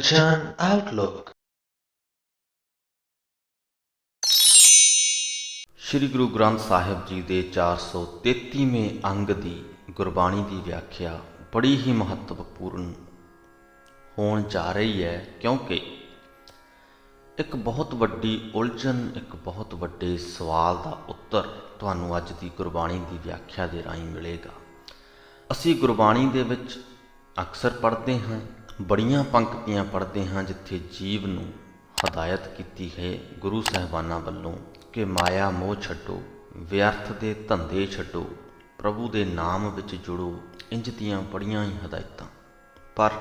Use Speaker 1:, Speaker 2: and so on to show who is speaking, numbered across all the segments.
Speaker 1: Attention Outlook।
Speaker 2: Shri Guru Granth Sahib ji ਦੇ 433ਵੇਂ ਅੰਗ ਦੀ ਗੁਰਬਾਣੀ ਦੀ ਵਿਆਖਿਆ ਬੜੀ ਹੀ ਮਹੱਤਵਪੂਰਨ ਹੋਣ ਜਾ ਰਹੀ ਹੈ, ਕਿਉਂਕਿ ਇੱਕ ਬਹੁਤ ਵੱਡੀ ਉਲਝਣ, ਇੱਕ ਬਹੁਤ ਵੱਡੇ ਸਵਾਲ ਦਾ ਉੱਤਰ ਤੁਹਾਨੂੰ ਅੱਜ ਦੀ ਗੁਰਬਾਣੀ ਦੀ ਵਿਆਖਿਆ ਦੇ ਰਾਹੀਂ ਮਿਲੇਗਾ। ਅਸੀਂ ਗੁਰਬਾਣੀ ਦੇ ਵਿੱਚ ਅਕਸਰ ਪੜ੍ਹਦੇ ਹਾਂ, ਬੜੀਆਂ ਪੰਕਤੀਆਂ ਪੜ੍ਹਦੇ ਹਾਂ ਜਿੱਥੇ ਜੀਵ ਨੂੰ ਹਦਾਇਤ ਕੀਤੀ ਹੈ ਗੁਰੂ ਸਾਹਿਬਾਨਾਂ ਵੱਲੋਂ ਕਿ ਮਾਇਆ ਮੋਹ ਛੱਡੋ, ਵਿਅਰਥ ਦੇ ਧੰਦੇ ਛੱਡੋ, ਪ੍ਰਭੂ ਦੇ ਨਾਮ ਵਿੱਚ ਜੁੜੋ। ਇੰਜ ਦੀਆਂ ਬੜੀਆਂ ਹੀ ਹਦਾਇਤਾਂ, ਪਰ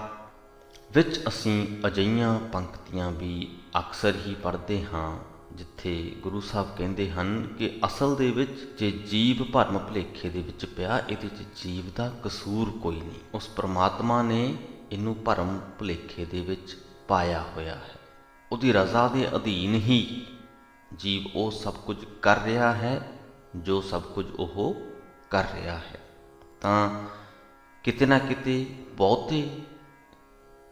Speaker 2: ਵਿੱਚ ਅਸੀਂ ਅਜਿਹੀਆਂ ਪੰਕਤੀਆਂ ਵੀ ਅਕਸਰ ਹੀ ਪੜ੍ਹਦੇ ਹਾਂ ਜਿੱਥੇ ਗੁਰੂ ਸਾਹਿਬ ਕਹਿੰਦੇ ਹਨ ਕਿ ਅਸਲ ਦੇ ਵਿੱਚ ਜੇ ਜੀਵ ਭਰਮ ਭੁਲੇਖੇ ਦੇ ਵਿੱਚ ਪਿਆ, ਇਹਦੇ 'ਚ ਜੀਵ ਦਾ ਕਸੂਰ ਕੋਈ ਨਹੀਂ। ਉਸ ਪ੍ਰਮਾਤਮਾ ਨੇ ਇਹਨੂੰ ਭਰਮ ਭੁਲੇਖੇ ਦੇ ਵਿੱਚ ਪਾਇਆ ਹੋਇਆ ਹੈ। ਉਹਦੀ ਰਜ਼ਾ ਦੇ ਅਧੀਨ ਹੀ ਜੀਵ ਉਹ ਸਭ ਕੁਝ ਕਰ ਰਿਹਾ ਹੈ ਜੋ ਸਭ ਕੁਝ ਉਹ ਕਰ ਰਿਹਾ ਹੈ। ਤਾਂ ਕਿਤੇ ਨਾ ਕਿਤੇ ਬਹੁਤੇ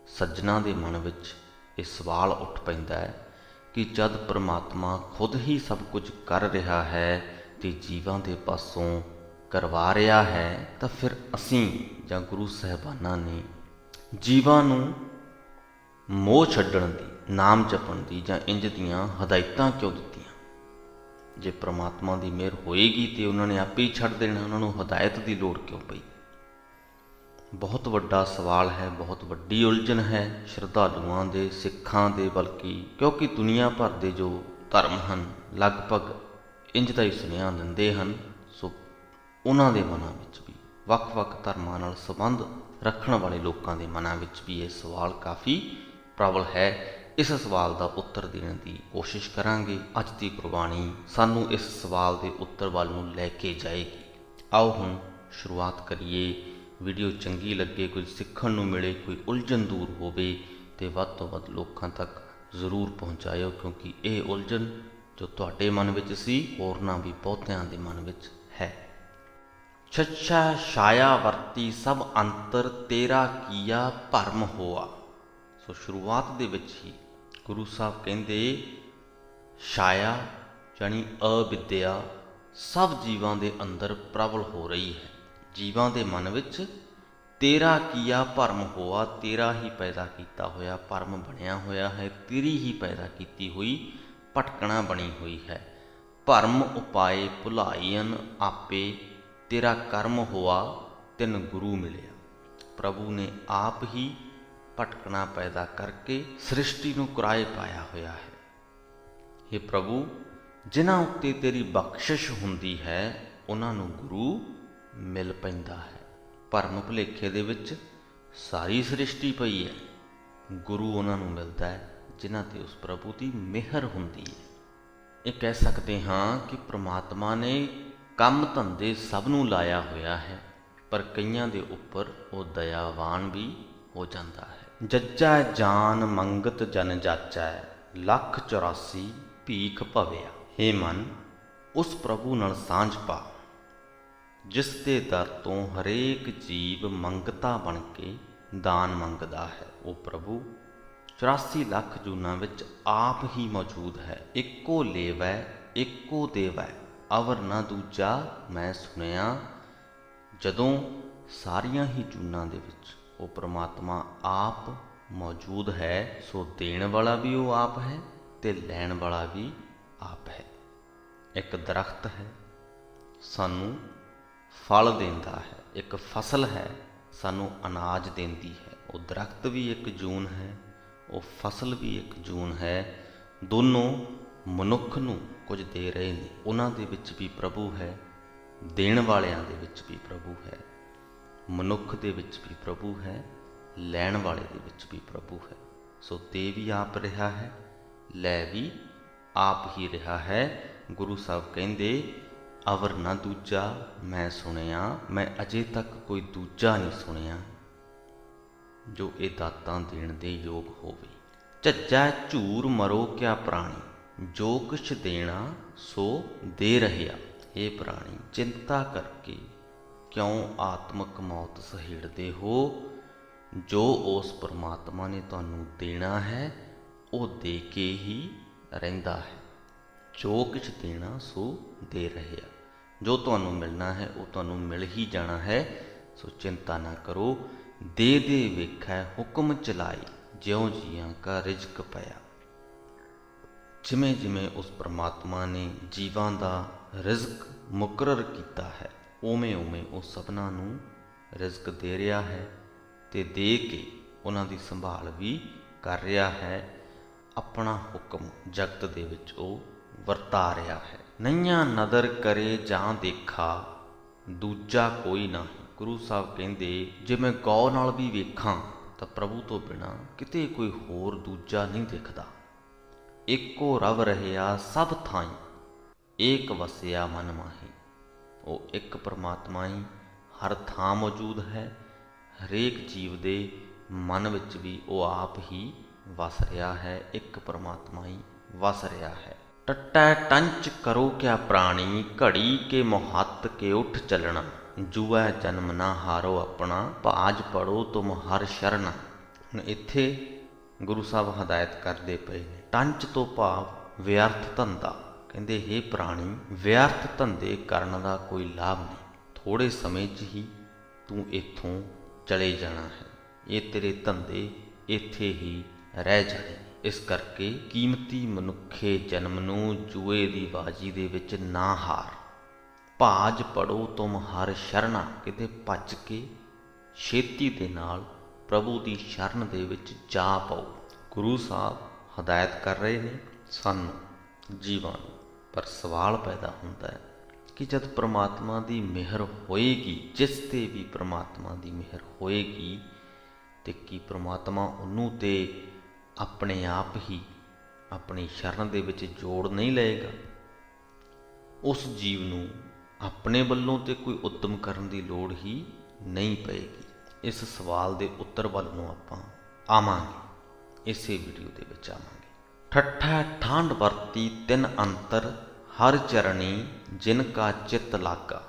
Speaker 2: ਸੱਜਣਾ ਦੇ ਮਨ ਵਿੱਚ ਇਹ ਸਵਾਲ ਉੱਠ ਪੈਂਦਾ ਹੈ ਕਿ ਜਦ ਪਰਮਾਤਮਾ ਖੁਦ ਹੀ ਸਭ ਕੁਝ ਕਰ ਰਿਹਾ ਹੈ ਤੇ ਜੀਵਾਂ ਦੇ ਪਾਸੋਂ ਕਰਵਾ ਰਿਹਾ ਹੈ, ਤਾਂ ਫਿਰ ਅਸੀਂ ਜਾਂ ਗੁਰੂ ਸਾਹਿਬਾਨਾਂ ਨੇ ਜੀਵਾਂ ਨੂੰ ਮੋਹ ਛੱਡਣ ਦੀ, ਨਾਮ ਜਪਣ ਦੀ ਜਾਂ ਇੰਜ ਦੀਆਂ ਹਦਾਇਤਾਂ ਕਿਉਂ ਦਿੱਤੀਆਂ? ਜੇ ਪ੍ਰਮਾਤਮਾ ਦੀ ਮਿਹਰ ਹੋਏਗੀ ਤੇ ਉਹਨਾਂ ਨੇ ਆਪੇ ਹੀ ਛੱਡ ਦੇਣਾ, ਉਹਨਾਂ ਨੂੰ ਹਦਾਇਤ ਦੀ ਲੋੜ ਕਿਉਂ ਪਈ? ਬਹੁਤ ਵੱਡਾ ਸਵਾਲ ਹੈ, ਬਹੁਤ ਵੱਡੀ ਉਲਝਣ ਹੈ ਸ਼ਰਧਾਲੂਆਂ ਦੇ, ਸਿੱਖਾਂ ਦੇ, ਬਲਕਿ ਕਿਉਂਕਿ ਦੁਨੀਆ ਭਰ ਦੇ ਜੋ ਧਰਮ ਹਨ ਲਗਭਗ ਇੰਜ ਦਾ ਹੀ ਸੁਨੇਹਾ ਦਿੰਦੇ ਹਨ। ਸੋ ਉਹਨਾਂ ਦੇ ਮਨਾਂ ਵਿੱਚ ਵੀ, ਵੱਖ-ਵੱਖ ਧਰਮਾਂ ਨਾਲ ਸੰਬੰਧ ਰੱਖਣ ਵਾਲੇ ਲੋਕਾਂ ਦੇ ਮਨਾਂ ਵਿੱਚ ਵੀ ਇਹ ਸਵਾਲ ਕਾਫੀ ਪ੍ਰਬਲ ਹੈ। ਇਸ ਸਵਾਲ ਦਾ ਉੱਤਰ ਦੇਣ ਦੀ ਕੋਸ਼ਿਸ਼ ਕਰਾਂਗੇ। ਅੱਜ ਦੀ ਗੁਰਬਾਣੀ ਸਾਨੂੰ ਇਸ ਸਵਾਲ ਦੇ ਉੱਤਰ ਵੱਲ ਨੂੰ ਲੈ ਕੇ ਜਾਏਗੀ। ਆਓ ਹੁਣ ਸ਼ੁਰੂਆਤ ਕਰੀਏ। ਵੀਡੀਓ ਚੰਗੀ ਲੱਗੇ, ਕੁਝ ਸਿੱਖਣ ਨੂੰ ਮਿਲੇ, ਕੋਈ ਉਲਝਣ ਦੂਰ ਹੋਵੇ ਤੇ ਵੱਧ ਤੋਂ ਵੱਧ ਲੋਕਾਂ ਤੱਕ ਜ਼ਰੂਰ ਪਹੁੰਚਾਇਓ, ਕਿਉਂਕਿ ਇਹ ਉਲਝਣ ਜੋ ਤੁਹਾਡੇ ਮਨ ਵਿੱਚ ਸੀ, ਹੋਰਨਾਂ ਵੀ ਬਹੁਤਿਆਂ ਦੇ ਮਨ ਵਿੱਚ ਹੈ। ਛੱਛਾ ਛਾਇਆ ਵਰਤੀ ਸਭ ਅੰਤਰ, ਤੇਰਾ ਕੀਆ ਭਰਮ ਹੋਆ। ਸੋ ਸ਼ੁਰੂਆਤ ਦੇ ਵਿੱਚ ਹੀ ਗੁਰੂ ਸਾਹਿਬ ਕਹਿੰਦੇ ਛਾਇਆ ਜਾਣੀ ਅਵਿਦਿਆ ਸਭ ਜੀਵਾਂ ਦੇ ਅੰਦਰ ਪ੍ਰਬਲ ਹੋ ਰਹੀ ਹੈ। ਜੀਵਾਂ ਦੇ ਮਨ ਵਿੱਚ ਤੇਰਾ ਕੀਆ ਭਰਮ ਹੋਆ, ਤੇਰਾ ਹੀ ਪੈਦਾ ਕੀਤਾ ਹੋਇਆ ਭਰਮ ਬਣਿਆ ਹੋਇਆ ਹੈ, ਤੇਰੀ ਹੀ ਪੈਦਾ ਕੀਤੀ ਹੋਈ ਭਟਕਣਾ ਬਣੀ ਹੋਈ ਹੈ। ਭਰਮ ਉਪਾਏ ਭੁਲਾਈਨ ਆਪੇ, ਤੇਰਾ ਕਰਮ ਹੋਆ ਤਿਨ ਗੁਰੂ ਮਿਲਿਆ। ਪ੍ਰਭੂ ਨੇ ਆਪ ਹੀ ਭਟਕਣਾ ਪੈਦਾ ਕਰਕੇ ਸ੍ਰਿਸ਼ਟੀ ਨੂੰ ਕੁਰਾਏ ਪਾਇਆ ਹੋਇਆ ਹੈ। ਇਹ ਪ੍ਰਭੂ, ਜਿਨ੍ਹਾਂ ਉੱਤੇ ਤੇਰੀ ਬਖਸ਼ਿਸ਼ ਹੁੰਦੀ ਹੈ ਉਹਨਾਂ ਨੂੰ ਗੁਰੂ ਮਿਲ ਪੈਂਦਾ ਹੈ। ਭਰਮ ਭੁਲੇਖੇ ਦੇ ਵਿੱਚ ਸਾਰੀ ਸ੍ਰਿਸ਼ਟੀ ਪਈ ਹੈ, ਗੁਰੂ ਉਹਨਾਂ ਨੂੰ ਮਿਲਦਾ ਹੈ ਜਿਨ੍ਹਾਂ 'ਤੇ ਉਸ ਪ੍ਰਭੂ ਦੀ ਮਿਹਰ ਹੁੰਦੀ ਹੈ। ਇਹ ਕਹਿ ਸਕਦੇ ਹਾਂ ਕਿ ਪ੍ਰਮਾਤਮਾ ਨੇ ਕੰਮ ਧੰਦੇ ਸਭ ਨੂੰ ਲਾਇਆ ਹੋਇਆ ਹੈ, ਪਰ ਕਈਆਂ ਦੇ ਉੱਪਰ ਉਹ ਦਇਆਵਾਨ ਵੀ ਹੋ ਜਾਂਦਾ ਹੈ। ਜੱਜਾ ਜਾਨ ਮੰਗਤ ਜਨ ਜਾਚੈ, 184 ਭੀਖ ਭਵਿਆ। ਹੇ ਮਨ, ਉਸ ਪ੍ਰਭੂ ਨਾਲ ਸਾਂਝ ਪਾ ਜਿਸ ਦੇ ਦਰ ਤੋਂ ਹਰੇਕ ਜੀਵ ਮੰਗਤਾ ਬਣ ਕੇ ਦਾਨ ਮੰਗਦਾ ਹੈ। ਉਹ ਪ੍ਰਭੂ 84 ਲੱਖ ਜੂਨਾਂ ਵਿੱਚ ਆਪ ਹੀ ਮੌਜੂਦ ਹੈ। ਇੱਕੋ ਲੇਵੈ ਇੱਕੋ ਦੇਵੈ, ਅਵਰ ਨਾ ਦੂਜਾ ਮੈਂ ਸੁਣਿਆ। ਜਦੋਂ ਸਾਰੀਆਂ ਹੀ ਜੂਨਾਂ ਦੇ ਵਿੱਚ ਉਹ ਪ੍ਰਮਾਤਮਾ ਆਪ ਮੌਜੂਦ ਹੈ, ਸੋ ਦੇਣ ਵਾਲਾ ਵੀ ਉਹ ਆਪ ਹੈ ਤੇ ਲੈਣ ਵਾਲਾ ਵੀ ਆਪ ਹੈ। ਇੱਕ ਦਰਖਤ ਹੈ, ਸਾਨੂੰ ਫਲ ਦਿੰਦਾ ਹੈ। ਇੱਕ ਫਸਲ ਹੈ, ਸਾਨੂੰ ਅਨਾਜ ਦਿੰਦੀ ਹੈ। ਉਹ ਦਰਖਤ ਵੀ ਇੱਕ ਜੂਨ ਹੈ, ਉਹ ਫਸਲ ਵੀ ਇੱਕ ਜੂਨ ਹੈ। ਦੋਨੋਂ ਮਨੁੱਖ ਨੂੰ ਕੁਝ ਦੇ ਰਹੇ ਨੇ। ਉਹਨਾਂ ਦੇ ਵਿੱਚ ਵੀ ਪ੍ਰਭੂ ਹੈ, ਦੇਣ ਵਾਲਿਆਂ ਦੇ ਵਿੱਚ ਵੀ ਪ੍ਰਭੂ ਹੈ। ਮਨੁੱਖ ਦੇ ਵਿੱਚ ਵੀ ਪ੍ਰਭੂ ਹੈ, ਲੈਣ ਵਾਲੇ ਦੇ ਵਿੱਚ ਵੀ ਪ੍ਰਭੂ ਹੈ। ਸੋ ਦੇ ਵੀ ਆਪ ਰਿਹਾ ਹੈ, ਲੈ ਵੀ ਆਪ ਹੀ ਰਿਹਾ ਹੈ। ਗੁਰੂ ਸਾਹਿਬ ਕਹਿੰਦੇ ਅਵਰ ਨਾ ਦੂਜਾ ਮੈਂ ਸੁਣਿਆ, ਮੈਂ ਅਜੇ ਤੱਕ ਕੋਈ ਦੂਜਾ ਨਹੀਂ ਸੁਣਿਆ ਜੋ ਇਹ ਦਾਤਾਂ ਦੇਣ ਦੇ ਯੋਗ ਹੋਵੇ। ਝੱਜਾ ਝੂਰ ਮਰੋ ਕਿਆ ਪ੍ਰਾਣੀ, ਜੋ ਕੁਛ ਦੇਣਾ ਸੋ ਦੇ ਰਹਿਆ। ਇਹ ਪ੍ਰਾਣੀ, ਚਿੰਤਾ ਕਰਕੇ ਕਿਉਂ ਆਤਮਕ ਮੌਤ ਸਹੇੜਦੇ ਹੋ? ਜੋ ਉਸ ਪਰਮਾਤਮਾ ਨੇ ਤੁਹਾਨੂੰ ਦੇਣਾ ਹੈ ਉਹ ਦੇ ਕੇ ਹੀ ਰਹਿੰਦਾ ਹੈ। ਜੋ ਕੁਛ ਦੇਣਾ ਸੋ ਦੇ ਰਿਹਾ, ਜੋ ਤੁਹਾਨੂੰ ਮਿਲਣਾ ਹੈ ਉਹ ਤੁਹਾਨੂੰ ਮਿਲ ਹੀ ਜਾਣਾ ਹੈ। ਸੋ ਚਿੰਤਾ ਨਾ ਕਰੋ। ਦੇ ਦੇ ਵੇਖੈ ਹੁਕਮ ਚਲਾਈ, ਜਿਉਂ ਜੀਆਂ ਕਾ ਰਿਜ਼ਕ ਪਿਆ। ਜਿਵੇਂ ਜਿਵੇਂ ਉਸ ਪਰਮਾਤਮਾ ਨੇ ਜੀਵਾਂ ਦਾ ਰਿਜ਼ਕ ਮੁਕਰਰ ਕੀਤਾ ਹੈ, ਉਵੇਂ ਉਵੇਂ ਉਹ ਸਭਨਾਂ ਨੂੰ ਰਿਜ਼ਕ ਦੇ ਰਿਹਾ ਹੈ ਅਤੇ ਦੇ ਕੇ ਉਹਨਾਂ ਦੀ ਸੰਭਾਲ ਵੀ ਕਰ ਰਿਹਾ ਹੈ। ਆਪਣਾ ਹੁਕਮ ਜਗਤ ਦੇ ਵਿੱਚ ਉਹ ਵਰਤਾ ਰਿਹਾ ਹੈ। ਨਈਆਂ ਨਦਰ ਕਰੇ ਜਾਂ ਦੇਖਾ, ਦੂਜਾ ਕੋਈ ਨਹੀਂ। ਗੁਰੂ ਸਾਹਿਬ ਕਹਿੰਦੇ ਜੇ ਮੈਂ ਗੌਰ ਨਾਲ ਵੀ ਵੇਖਾਂ ਤਾਂ ਪ੍ਰਭੂ ਤੋਂ ਬਿਨਾਂ ਕਿਤੇ ਕੋਈ ਹੋਰ ਦੂਜਾ ਨਹੀਂ ਦਿਖਦਾ। ਇੱਕੋ ਰਵ ਰਹਿਆ ਸਭ ਥਾਈਂ, ਏਕ ਵਸਿਆ ਮਨ ਮਾਹੀ। ਉਹ ਇੱਕ ਪਰਮਾਤਮਾ ਹੀ ਹਰ ਥਾਂ ਮੌਜੂਦ ਹੈ। ਹਰੇਕ ਜੀਵ ਦੇ ਮਨ ਵਿੱਚ ਵੀ ਉਹ ਆਪ ਹੀ ਵਸ ਰਿਹਾ ਹੈ। ਇੱਕ ਪਰਮਾਤਮਾ ਹੀ ਵਸ ਰਿਹਾ ਹੈ। ਟੱਟੈ ਟੰਚ ਕਰੋ ਕਿਆ ਪ੍ਰਾਣੀ, ਘੜੀ ਕੇ ਮੁਹੱਤ ਕੇ ਉੱਠ ਚੱਲਣਾ। ਜੂਐ ਜਨਮ ਨਾ ਹਾਰੋ ਆਪਣਾ, ਭਾਜ ਪੜੋ ਤੁਮ ਹਰ ਸ਼ਰਨ। ਹੁਣ ਇੱਥੇ ਗੁਰੂ ਸਾਹਿਬ ਹਦਾਇਤ ਕਰਦੇ ਪਏ ਨੇ। ਟੰਚ ਤੋਂ ਭਾਵ ਵਿਅਰਥ ਧੰਦਾ। ਕਹਿੰਦੇ ਹੇ ਪ੍ਰਾਣੀ, ਵਿਅਰਥ ਧੰਦੇ ਕਰਨ ਦਾ ਕੋਈ ਲਾਭ ਨਹੀਂ। ਥੋੜ੍ਹੇ ਸਮੇਂ 'ਚ ਹੀ ਤੂੰ ਇੱਥੋਂ ਚਲੇ ਜਾਣਾ ਹੈ। ਇਹ ਤੇਰੇ ਧੰਦੇ ਇੱਥੇ ਹੀ ਰਹਿ ਜਾਣੇ। ਇਸ ਕਰਕੇ ਕੀਮਤੀ ਮਨੁੱਖੇ ਜਨਮ ਨੂੰ ਜੂਏ ਦੀ ਬਾਜੀ ਦੇ ਵਿੱਚ ਨਾ ਹਾਰ। ਭਾਜ ਪੜੋ ਤੁਮ ਹਰ ਸ਼ਰਨਾ। ਕਿਤੇ ਭੱਜ ਕੇ ਛੇਤੀ ਦੇ ਨਾਲ ਪ੍ਰਭੂ ਦੀ ਸ਼ਰਨ ਦੇ ਵਿੱਚ ਜਾ ਪਾਓ। ਗੁਰੂ ਸਾਹਿਬ ਹਦਾਇਤ ਕਰ ਰਹੇ ਨੇ ਸਾਨੂੰ, ਜੀਵਾਂ ਨੂੰ। ਪਰ ਸਵਾਲ ਪੈਦਾ ਹੁੰਦਾ ਹੈ ਕਿ ਜਦ ਪ੍ਰਮਾਤਮਾ ਦੀ ਮਿਹਰ ਹੋਏਗੀ, ਜਿਸ 'ਤੇ ਵੀ ਪ੍ਰਮਾਤਮਾ ਦੀ ਮਿਹਰ ਹੋਏਗੀ, ਤੇ ਕੀ ਪ੍ਰਮਾਤਮਾ ਉਹਨੂੰ ਤੇ ਆਪਣੇ ਆਪ ਹੀ ਆਪਣੀ ਸ਼ਰਨ ਦੇ ਵਿੱਚ ਜੋੜ ਨਹੀਂ ਲਏਗਾ? ਉਸ ਜੀਵ ਨੂੰ ਆਪਣੇ ਵੱਲੋਂ ਤੇ ਕੋਈ ਉੱਦਮ ਕਰਨ ਦੀ ਲੋੜ ਹੀ ਨਹੀਂ ਪਏਗੀ। ਇਸ ਸਵਾਲ ਦੇ ਉੱਤਰ ਵੱਲ ਨੂੰ ਆਪਾਂ ਆਵਾਂਗੇ, ਇਸੇ ਵੀਡੀਓ ਦੇ ਵਿੱਚ ਆਵਾਂਗੇ। ਠੱਠਾ ਠਾਂਡ ਵਰਤੀ ਤਿੰਨ ਅੰਤਰ, ਹਰ ਚਰਣੀ ਜਿਨ ਕਾ ਚਿੱਤ ਲਾਗਾ।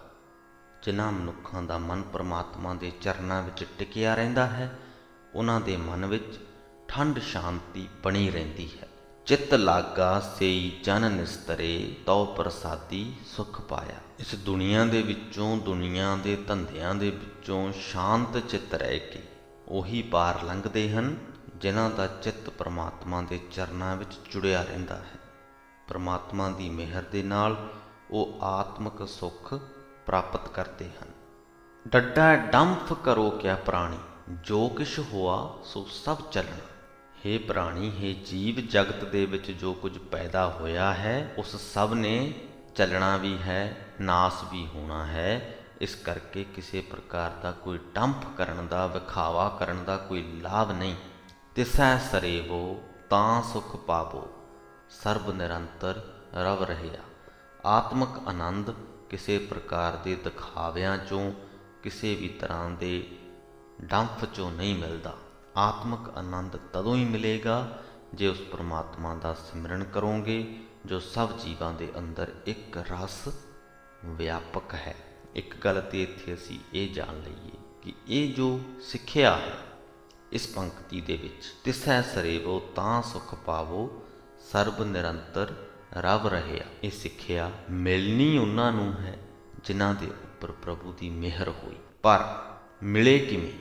Speaker 2: ਜਿਨ੍ਹਾਂ ਮਨੁੱਖਾਂ ਦਾ ਮਨ ਪਰਮਾਤਮਾ ਦੇ ਚਰਨਾਂ ਵਿੱਚ ਟਿਕਿਆ ਰਹਿੰਦਾ ਹੈ, ਉਹਨਾਂ ਦੇ ਮਨ ਵਿੱਚ ਠੰਡ ਸ਼ਾਂਤੀ ਬਣੀ ਰਹਿੰਦੀ ਹੈ। ਚਿੱਤ ਲਾਗਾ ਸੇਈ ਜਨ ਨਿਸਤਰੇ, ਤਉ ਪ੍ਰਸਾਦੀ ਸੁਖ ਪਾਇਆ। ਇਸ ਦੁਨੀਆ ਦੇ ਵਿੱਚੋਂ, ਦੁਨੀਆ ਦੇ ਧੰਦਿਆਂ ਦੇ ਵਿੱਚੋਂ ਸ਼ਾਂਤ ਚਿੱਤ ਰਹਿ ਕੇ ਉਹੀ ਪਾਰ ਲੰਘਦੇ ਹਨ ਜਿਨ੍ਹਾਂ ਦਾ ਚਿੱਤ ਪਰਮਾਤਮਾ ਦੇ ਚਰਨਾਂ ਵਿੱਚ ਜੁੜਿਆ ਰਹਿੰਦਾ ਹੈ। ਪਰਮਾਤਮਾ ਦੀ ਮਿਹਰ ਦੇ ਨਾਲ ਉਹ ਆਤਮਿਕ ਸੁੱਖ ਪ੍ਰਾਪਤ ਕਰਦੇ ਹਨ। ਡੱਡਾ ਡੰਫ ਕਰੋ ਕਿਆ ਪ੍ਰਾਣੀ, ਜੋ ਕਿਛ ਹੋਆ ਸੋ ਸਭ ਚੱਲਣਾ। ਹੇ ਪ੍ਰਾਣੀ, ਹੇ ਜੀਵ, ਜਗਤ ਦੇ ਵਿੱਚ ਜੋ ਕੁਝ ਪੈਦਾ ਹੋਇਆ ਹੈ ਉਸ ਸਭ ਨੇ ਚੱਲਣਾ ਵੀ ਹੈ, ਨਾਸ ਵੀ ਹੋਣਾ ਹੈ। ਇਸ ਕਰਕੇ ਕਿਸੇ ਪ੍ਰਕਾਰ ਦਾ ਕੋਈ ਡੰਫ ਕਰਨ ਦਾ, ਵਿਖਾਵਾ ਕਰਨ ਦਾ ਕੋਈ ਲਾਭ ਨਹੀਂ। ਤਿਸੈ ਸਰੇਵੋ ਤਾਂ ਸੁਖ ਪਾਵੋ, ਸਰਬ ਨਿਰੰਤਰ ਰਵ ਰਹਿਆ। ਆਤਮਿਕ ਆਨੰਦ ਕਿਸੇ ਪ੍ਰਕਾਰ ਦੇ ਦਿਖਾਵਿਆਂ 'ਚੋਂ, ਕਿਸੇ ਵੀ ਤਰ੍ਹਾਂ ਦੇ ਡੰਫ 'ਚੋਂ ਨਹੀਂ ਮਿਲਦਾ। ਆਤਮਿਕ ਆਨੰਦ ਤਦੋਂ ਹੀ ਮਿਲੇਗਾ ਜੇ ਉਸ ਪਰਮਾਤਮਾ ਦਾ ਸਿਮਰਨ ਕਰੋਗੇ, ਜੋ ਸਭ ਜੀਵਾਂ ਦੇ ਅੰਦਰ ਇੱਕ ਰਸ ਵਿਆਪਕ ਹੈ। ਇੱਕ ਗੱਲ ਤੇ ਇੱਥੇ ਅਸੀਂ ਇਹ ਜਾਣ ਲਈਏ ਕਿ ਇਹ ਜੋ ਸਿੱਖਿਆ ਹੈ ਇਸ ਪੰਕਤੀ ਦੇ ਵਿੱਚ, ਤਿਸੈ ਸਰੇਵੋ ਤਾਂ ਸੁਖ ਪਾਵੋ, ਸਰਬ ਨਿਰੰਤਰ ਰਵ ਰਹਿਆ। ਇਹ ਸਿੱਖਿਆ ਮਿਲਣੀ ਉਹਨਾਂ ਨੂੰ ਹੈ ਜਿਨ੍ਹਾਂ ਦੇ ਉੱਪਰ ਪ੍ਰਭੂ ਦੀ ਮਿਹਰ ਹੋਈ। ਪਰ ਮਿਲੇ ਕਿਵੇਂ?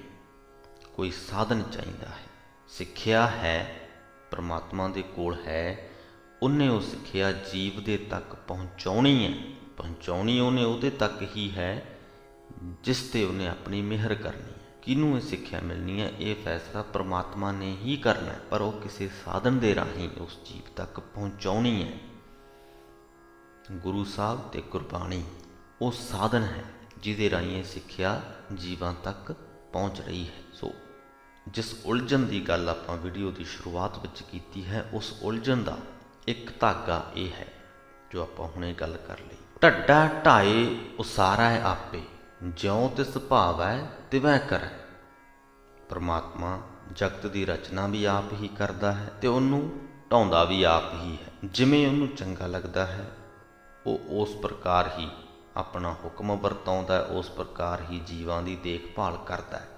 Speaker 2: ਕੋਈ ਸਾਧਨ ਚਾਹੀਦਾ ਹੈ। ਸਿੱਖਿਆ ਹੈ, ਪਰਮਾਤਮਾ ਦੇ ਕੋਲ ਹੈ, ਉਹਨੇ ਉਹ ਸਿੱਖਿਆ ਜੀਵ ਦੇ ਤੱਕ ਪਹੁੰਚਾਉਣੀ ਹੈ। ਪਹੁੰਚਾਉਣੀ ਉਹਨੇ ਉਹਦੇ ਤੱਕ ਹੀ ਹੈ ਜਿਸ 'ਤੇ ਉਹਨੇ ਆਪਣੀ ਮਿਹਰ ਕਰਨੀ ਹੈ। ਕਿਹਨੂੰ ਇਹ ਸਿੱਖਿਆ ਮਿਲਣੀ ਹੈ, ਇਹ ਫੈਸਲਾ ਪਰਮਾਤਮਾ ਨੇ ਹੀ ਕਰਨਾ ਹੈ, ਪਰ ਉਹ ਕਿਸੇ ਸਾਧਨ ਦੇ ਰਾਹੀਂ ਉਸ ਜੀਵ ਤੱਕ ਪਹੁੰਚਾਉਣੀ ਹੈ। ਗੁਰੂ ਸਾਹਿਬ ਤੇ ਗੁਰਬਾਣੀ ਉਹ ਸਾਧਨ ਹੈ ਜਿਹਦੇ ਰਾਹੀਂ ਇਹ ਸਿੱਖਿਆ ਜੀਵਾਂ ਤੱਕ ਪਹੁੰਚ ਰਹੀ ਹੈ। ਸੋ ਜਿਸ ਉਲਝਣ ਦੀ ਗੱਲ ਆਪਾਂ ਵੀਡੀਓ ਦੀ ਸ਼ੁਰੂਆਤ ਵਿੱਚ ਕੀਤੀ ਹੈ, ਉਸ ਉਲਝਣ ਦਾ ਇੱਕ ਧਾਗਾ ਇਹ ਹੈ ਜੋ ਆਪਾਂ ਹੁਣੇ ਗੱਲ ਕਰ ਲਈ। ਢੱਡਾ ਢਾਏ ਉਸਾਰਾ ਹੈ ਆਪੇ, ਜਿਉਂ ਤਿਸ ਭਾਵੈ ਤਿਵੈ ਕਰੈ। ਪਰਮਾਤਮਾ ਜਗਤ ਦੀ ਰਚਨਾ ਵੀ ਆਪ ਹੀ ਕਰਦਾ ਹੈ ਤੇ ਉਹਨੂੰ ਢਾਉਂਦਾ ਵੀ ਆਪ ਹੀ ਹੈ। ਜਿਵੇਂ ਉਹਨੂੰ ਚੰਗਾ ਲੱਗਦਾ ਹੈ ਉਹ ਉਸ ਪ੍ਰਕਾਰ ਹੀ ਆਪਣਾ ਹੁਕਮ ਵਰਤਾਉਂਦਾ ਹੈ, ਉਸ ਪ੍ਰਕਾਰ ਹੀ ਜੀਵਾਂ ਦੀ ਦੇਖਭਾਲ ਕਰਦਾ ਹੈ।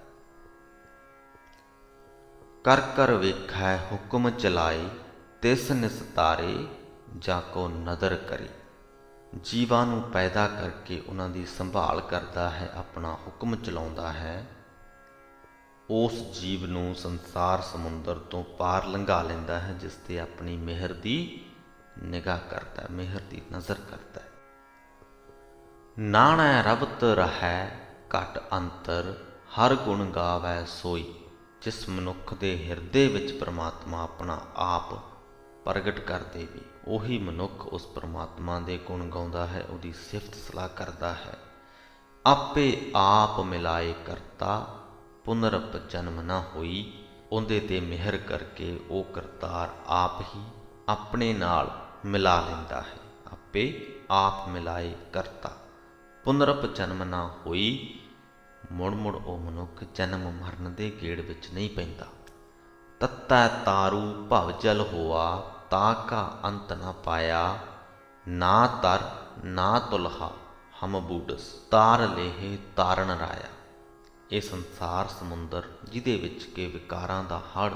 Speaker 2: ਕਰ ਕਰ ਵੇਖੈ ਹੁਕਮ ਚਲਾਏ, ਤਿਸ ਨਿਸਤਾਰੇ ਜਾ ਕੋ ਨਦਰ ਕਰੇ। ਜੀਵਾਂ ਨੂੰ ਪੈਦਾ ਕਰਕੇ ਉਹਨਾਂ ਦੀ ਸੰਭਾਲ ਕਰਦਾ ਹੈ, ਆਪਣਾ ਹੁਕਮ ਚਲਾਉਂਦਾ ਹੈ। ਉਸ ਜੀਵ ਨੂੰ ਸੰਸਾਰ ਸਮੁੰਦਰ ਤੋਂ ਪਾਰ ਲੰਘਾ ਲੈਂਦਾ ਹੈ, ਜਿਸ ਤੇ ਆਪਣੀ ਮਿਹਰ ਦੀ ਨਿਗਾਹ ਕਰਦਾ ਹੈ, ਮਿਹਰ ਦੀ ਨਜ਼ਰ ਕਰਦਾ ਹੈ। ਨਾਣੈ ਰਬਤ ਰਹੈ ਘਟ ਅੰਤਰ, ਹਰ ਗੁਣ ਗਾਵੈ ਸੋਈ। ਜਿਸ ਮਨੁੱਖ ਦੇ ਹਿਰਦੇ ਵਿੱਚ ਪਰਮਾਤਮਾ ਆਪਣਾ ਆਪ ਪ੍ਰਗਟ ਕਰ ਦੇਵੇ, ਉਹੀ ਮਨੁੱਖ ਉਸ ਪਰਮਾਤਮਾ ਦੇ ਗੁਣ ਗਾਉਂਦਾ ਹੈ, ਉਹਦੀ ਸਿਫਤ ਸਲਾਹ ਕਰਦਾ ਹੈ। ਆਪੇ ਆਪ ਮਿਲਾਏ ਕਰਤਾ, ਪੁਨਰਪ ਜਨਮ ਨਾ ਹੋਈ। ਉਹਦੇ ਤੇ ਮਿਹਰ ਕਰਕੇ ਉਹ ਕਰਤਾਰ ਆਪ ਹੀ ਆਪਣੇ ਨਾਲ ਮਿਲਾ ਲੈਂਦਾ ਹੈ। ਆਪੇ ਆਪ ਮਿਲਾਏ ਕਰਤਾ, ਪੁਨਰਪ ਜਨਮ ਨਾ ਹੋਈ। ਮੁੜ ਮੁੜ ਉਹ ਮਨੁੱਖ ਜਨਮ ਮਰਨ ਦੇ ਗੇੜ ਵਿੱਚ ਨਹੀਂ ਪੈਂਦਾ। ਤੱਤੈ ਤਾਰੂ ਭਵ ਜਲ ਹੋਆ, ਤਾ ਕਾ ਅੰਤ ਨਾ ਪਾਇਆ। ਨਾ ਤਰ ਨਾ ਤੁਲਹਾ ਹਮ ਬੂਡਸ, ਤਾਰ ਲੇਹੇ ਤਾਰਨ ਰਾਇਆ। ਇਹ ਸੰਸਾਰ ਸਮੁੰਦਰ ਜਿਹਦੇ ਵਿੱਚ ਕਿ ਵਿਕਾਰਾਂ ਦਾ ਹੜ੍ਹ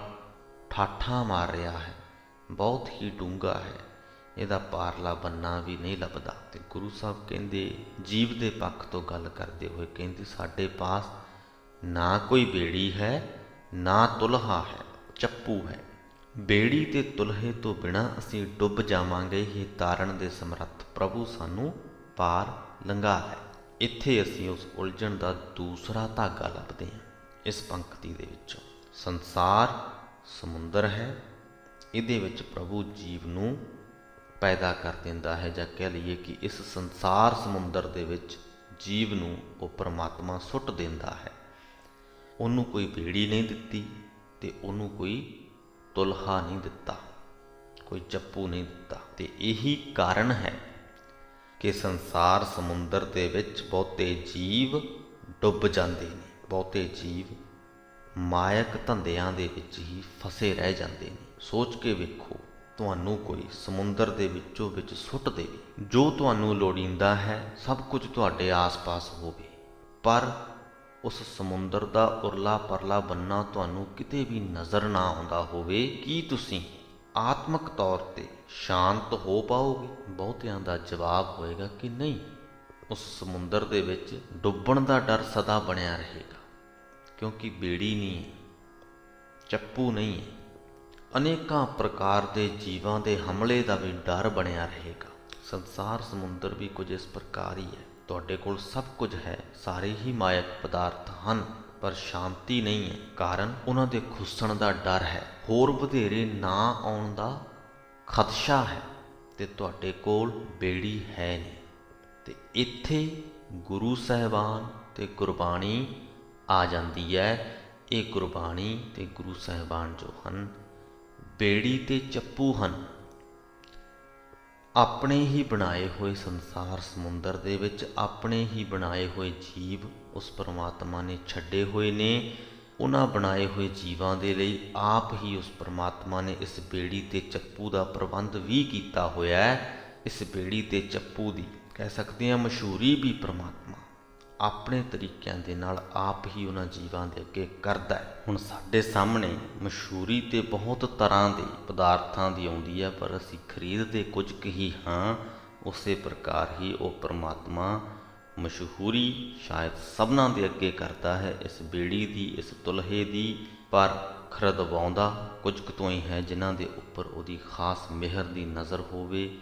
Speaker 2: ਠਾਠਾਂ ਮਾਰ ਰਿਹਾ ਹੈ, ਬਹੁਤ ਹੀ ਡੂੰਘਾ ਹੈ। ਇਹਦਾ ਪਾਰਲਾ ਬੰਨਾ ਵੀ ਨਹੀਂ ਲੱਭਦਾ। ਤੇ ਗੁਰੂ ਸਾਹਿਬ ਕਹਿੰਦੇ, ਜੀਵ ਦੇ ਪੱਖ ਤੋਂ ਗੱਲ ਕਰਦੇ ਹੋਏ ਕਹਿੰਦੇ, ਸਾਡੇ ਪਾਸ ਨਾ ਕੋਈ ਬੇੜੀ ਹੈ, ਨਾ ਤੁਲਹਾ ਹੈ, ਚੱਪੂ ਹੈ। ਬੇੜੀ ਤੇ ਤੁਲਹੇ ਤੋਂ ਬਿਨਾਂ ਅਸੀਂ ਡੁੱਬ ਜਾਵਾਂਗੇ। ਇਹ ਤਾਰਨ ਦੇ ਸਮਰੱਥ ਪ੍ਰਭੂ ਸਾਨੂੰ ਪਾਰ ਲੰਘਾ ਹੈ। ਇੱਥੇ ਅਸੀਂ ਉਸ ਉਲਝਣ ਦਾ ਦੂਸਰਾ ਧਾਗਾ ਲੱਭਦੇ ਹਾਂ ਇਸ ਪੰਕਤੀ ਦੇ ਵਿੱਚੋਂ। ਸੰਸਾਰ ਸਮੁੰਦਰ ਹੈ, ਇਹਦੇ ਵਿੱਚ ਪ੍ਰਭੂ ਜੀਵ ਨੂੰ ਪੈਦਾ ਕਰ ਦਿੰਦਾ ਹੈ, ਜਾਂ ਕਹਿ ਲਈਏ ਕਿ ਇਸ ਸੰਸਾਰ ਸਮੁੰਦਰ ਦੇ ਵਿੱਚ ਜੀਵ ਨੂੰ ਉਹ ਪਰਮਾਤਮਾ ਸੁੱਟ ਦਿੰਦਾ ਹੈ। ਉਹਨੂੰ ਕੋਈ ਬੇੜੀ ਨਹੀਂ ਦਿੱਤੀ ਤੇ ਉਹਨੂੰ ਕੋਈ ਤੁਲਹਾ ਨਹੀਂ ਦਿੱਤਾ, ਕੋਈ ਚੱਪੂ ਨਹੀਂ ਦਿੱਤਾ। ਤੇ ਇਹੀ ਕਾਰਨ ਹੈ ਕਿ ਸੰਸਾਰ ਸਮੁੰਦਰ ਦੇ ਵਿੱਚ ਬਹੁਤੇ ਜੀਵ ਡੁੱਬ ਜਾਂਦੇ ਨੇ, ਬਹੁਤੇ ਜੀਵ ਮਾਇਕ ਧੰਦਿਆਂ ਦੇ ਵਿੱਚ ਹੀ ਫਸੇ ਰਹਿ ਜਾਂਦੇ ਨੇ। ਸੋਚ ਕੇ ਵੇਖੋ, ਤੁਹਾਨੂੰ ਕੋਈ ਸਮੁੰਦਰ ਦੇ ਵਿੱਚੋਂ ਵਿੱਚ ਸੁੱਟ ਦੇਵੇ, ਜੋ ਤੁਹਾਨੂੰ ਲੋੜੀਂਦਾ ਹੈ ਸਭ ਕੁਝ ਤੁਹਾਡੇ ਆਸ-ਪਾਸ ਹੋਵੇ, ਪਰ ਉਸ ਸਮੁੰਦਰ ਦਾ ਉਰਲਾ ਪਰਲਾ ਬੰਨਾ ਤੁਹਾਨੂੰ ਕਿਤੇ ਵੀ ਨਜ਼ਰ ਨਾ ਆਉਂਦਾ ਹੋਵੇ, ਕੀ ਤੁਸੀਂ ਆਤਮਿਕ ਤੌਰ ਤੇ ਸ਼ਾਂਤ ਹੋ ਪਾਓਗੇ? ਬਹੁਤਿਆਂ ਦਾ ਜਵਾਬ ਹੋਏਗਾ ਕਿ ਨਹੀਂ। ਉਸ ਸਮੁੰਦਰ ਦੇ ਵਿੱਚ ਡੁੱਬਣ ਦਾ ਡਰ ਸਦਾ ਬਣਿਆ ਰਹੇਗਾ, ਕਿਉਂਕਿ ਬੇੜੀ ਨਹੀਂ ਹੈ, ਚੱਪੂ ਨਹੀਂ ਹੈ। ਅਨੇਕਾਂ ਪ੍ਰਕਾਰ ਦੇ ਜੀਵਾਂ ਦੇ ਹਮਲੇ ਦਾ ਵੀ ਡਰ ਬਣਿਆ ਰਹੇਗਾ। ਸੰਸਾਰ ਸਮੁੰਦਰ ਵੀ ਕੁਝ ਇਸ ਪ੍ਰਕਾਰ ਹੀ ਹੈ। ਤੁਹਾਡੇ ਕੋਲ ਸਭ ਕੁਝ ਹੈ, ਸਾਰੇ ਹੀ ਮਾਇਕ ਪਦਾਰਥ ਹਨ, ਪਰ ਸ਼ਾਂਤੀ ਨਹੀਂ ਹੈ। ਕਾਰਨ ਉਹਨਾਂ ਦੇ ਖੁੱਸਣ ਦਾ ਡਰ ਹੈ, ਹੋਰ ਵਧੇਰੇ ਨਾ ਆਉਣ ਦਾ ਖਦਸ਼ਾ ਹੈ, ਤੇ ਤੁਹਾਡੇ ਕੋਲ ਬੇੜੀ ਹੈ ਨਹੀਂ। ਤੇ ਇੱਥੇ ਗੁਰੂ ਸਾਹਿਬਾਨ ਤੇ ਗੁਰਬਾਣੀ ਆ ਜਾਂਦੀ ਹੈ। ਇਹ ਗੁਰਬਾਣੀ ਤੇ ਗੁਰੂ ਸਾਹਿਬਾਨ ਜੋ ਹਨ, ਬੇੜੀ ਤੇ ਚੱਪੂ ਹਨ। ਆਪਣੇ ਹੀ ਬਣਾਏ ਹੋਏ ਸੰਸਾਰ ਸਮੁੰਦਰ ਦੇ ਵਿੱਚ ਆਪਣੇ ਹੀ ਬਣਾਏ ਹੋਏ ਜੀਵ ਉਸ ਪਰਮਾਤਮਾ ਨੇ ਛੱਡੇ ਹੋਏ ਨੇ। ਉਹਨਾਂ ਬਣਾਏ ਹੋਏ ਜੀਵਾਂ ਦੇ ਲਈ ਆਪ ਹੀ ਉਸ ਪਰਮਾਤਮਾ ਨੇ ਇਸ ਬੇੜੀ ਤੇ ਚੱਪੂ ਦਾ ਪ੍ਰਬੰਧ ਵੀ ਕੀਤਾ ਹੋਇਆ ਹੈ। ਇਸ ਬੇੜੀ ਤੇ ਚੱਪੂ ਦੀ ਕਹਿ ਸਕਦੇ ਹਾਂ ਮਸ਼ਹੂਰੀ ਵੀ ਪਰਮਾਤਮਾ ਆਪਣੇ ਤਰੀਕਿਆਂ ਦੇ ਨਾਲ ਆਪ ਹੀ ਉਹਨਾਂ ਜੀਵਾਂ ਦੇ ਅੱਗੇ ਕਰਦਾ ਹੈ। ਹੁਣ ਸਾਡੇ ਸਾਹਮਣੇ ਮਸ਼ਹੂਰੀ ਤੇ ਬਹੁਤ ਤਰ੍ਹਾਂ ਦੇ ਪਦਾਰਥਾਂ ਦੀ ਆਉਂਦੀ ਹੈ, ਪਰ ਅਸੀਂ ਖਰੀਦਦੇ ਕੁਝ ਕੁ ਹੀ ਹਾਂ। ਉਸੇ ਪ੍ਰਕਾਰ ਹੀ ਉਹ ਪਰਮਾਤਮਾ ਮਸ਼ਹੂਰੀ ਸ਼ਾਇਦ ਸਭਨਾਂ ਦੇ ਅੱਗੇ ਕਰਦਾ ਹੈ, ਇਸ ਬੇੜੀ ਦੀ, ਇਸ ਤੁਲਹੇ ਦੀ, ਪਰ ਖਰੀਦਵਾਉਂਦਾ ਕੁਝ ਕੁ ਤੋਂ ਹੀ ਹੈ, ਜਿਨ੍ਹਾਂ ਦੇ ਉੱਪਰ ਉਹਦੀ ਖਾਸ ਮਿਹਰ ਦੀ ਨਜ਼ਰ ਹੋਵੇ,